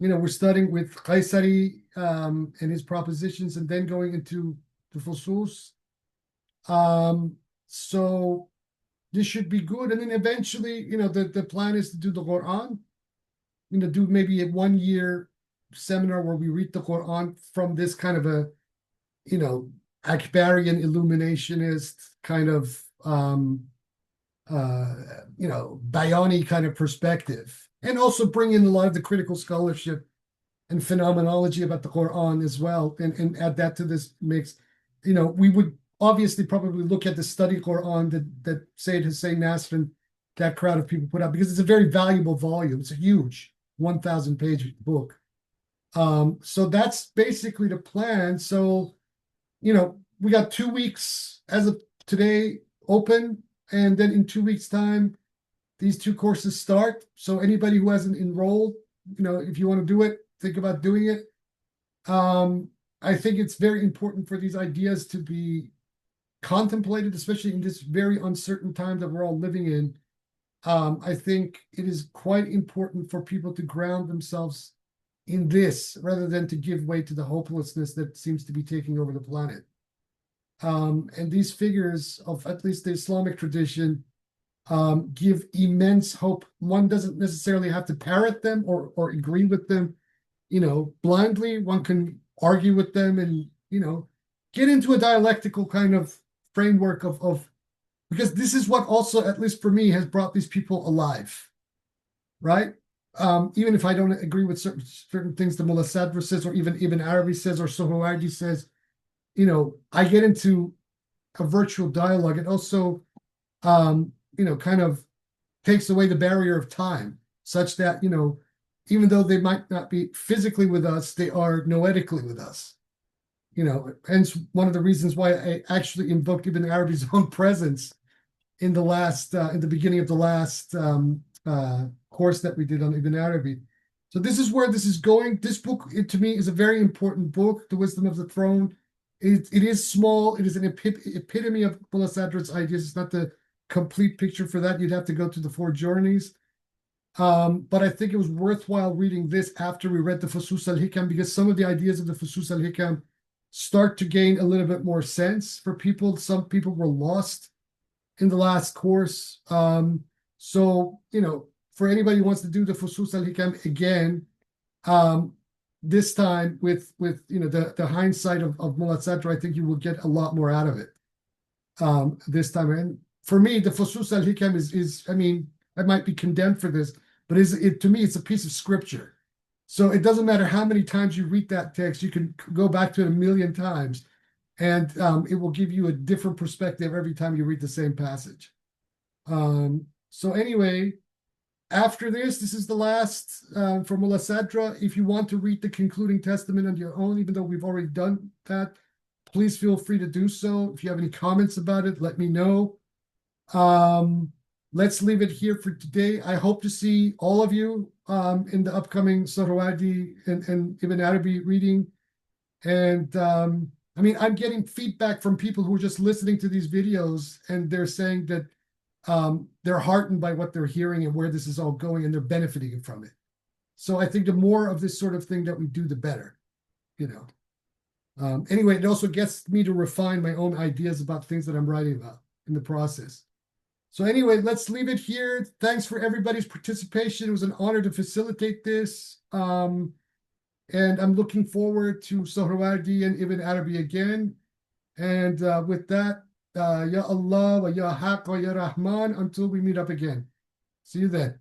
Speaker 1: We're starting with Qaisari and his propositions and then going into the Fusus. So this should be good. And then eventually, the plan is to do the Quran, do maybe a 1-year seminar where we read the Quran from this kind of a, Akbarian illuminationist kind of, Bayani kind of perspective, and also bring in a lot of the critical scholarship and phenomenology about the Quran as well, and add that to this mix. We would obviously probably look at the study Quran that Sayyid Hussein Nasr and that crowd of people put out, because it's a very valuable volume. It's a huge 1,000-page book. So that's basically the plan. So, we got 2 weeks as of today open, and then in 2 weeks' time, these 2 courses start. So anybody who hasn't enrolled, if you want to do it, think about doing it. I think it's very important for these ideas to be contemplated, especially in this very uncertain time that we're all living in. I think it is quite important for people to ground themselves in this rather than to give way to the hopelessness that seems to be taking over the planet. And these figures of at least the Islamic tradition give immense hope. One doesn't necessarily have to parrot them or agree with them, blindly. One can argue with them and, get into a dialectical kind of framework of because this is what also, at least for me, has brought these people alive, right? Even if I don't agree with certain things that Mulla Sadra says, or even Ibn Arabi says, or Sohrawardi says, I get into a virtual dialogue. It also, kind of takes away the barrier of time, such that, even though they might not be physically with us, they are noetically with us. hence one of the reasons why I actually invoked Ibn Arabi's own presence in the beginning of the last course that we did on Ibn Arabi. So this is where this is going. This book, to me, is a very important book, The Wisdom of the Throne. It is small. It is an epitome of Mulla Sadra's ideas. It's not the complete picture. For that, you'd have to go to the Four Journeys. But I think it was worthwhile reading this after we read the Fusus al-Hikam, because some of the ideas of the Fusus al-Hikam start to gain a little bit more sense for people. Some people were lost in the last course. So, for anybody who wants to do the Fusus al-Hikam again, this time with the hindsight of Mulla Sadra, I think you will get a lot more out of it this time. And for me, the Fusus al-Hikam is, I mean, I might be condemned for this, but to me, it's a piece of scripture. So it doesn't matter how many times you read that text, you can go back to it a million times, and it will give you a different perspective every time you read the same passage. So anyway, after this is the last for Mulla Sadra. If you want to read the concluding testament on your own, even though we've already done that, please feel free to do so. If you have any comments about it, let me know. Let's leave it here for today. I hope to see all of you in the upcoming Suhrawardi and Ibn Arabi reading. And I mean, I'm getting feedback from people who are just listening to these videos, and they're saying that they're heartened by what they're hearing and where this is all going, and they're benefiting from it. So I think the more of this sort of thing that we do, the better, Anyway, it also gets me to refine my own ideas about things that I'm writing about in the process. So anyway, let's leave it here. Thanks for everybody's participation. It was an honor to facilitate this. And I'm looking forward to Suhrawardi and Ibn Arabi again. And with that, Ya Allah, wa Ya Haq, wa Ya Rahman, until we meet up again. See you then.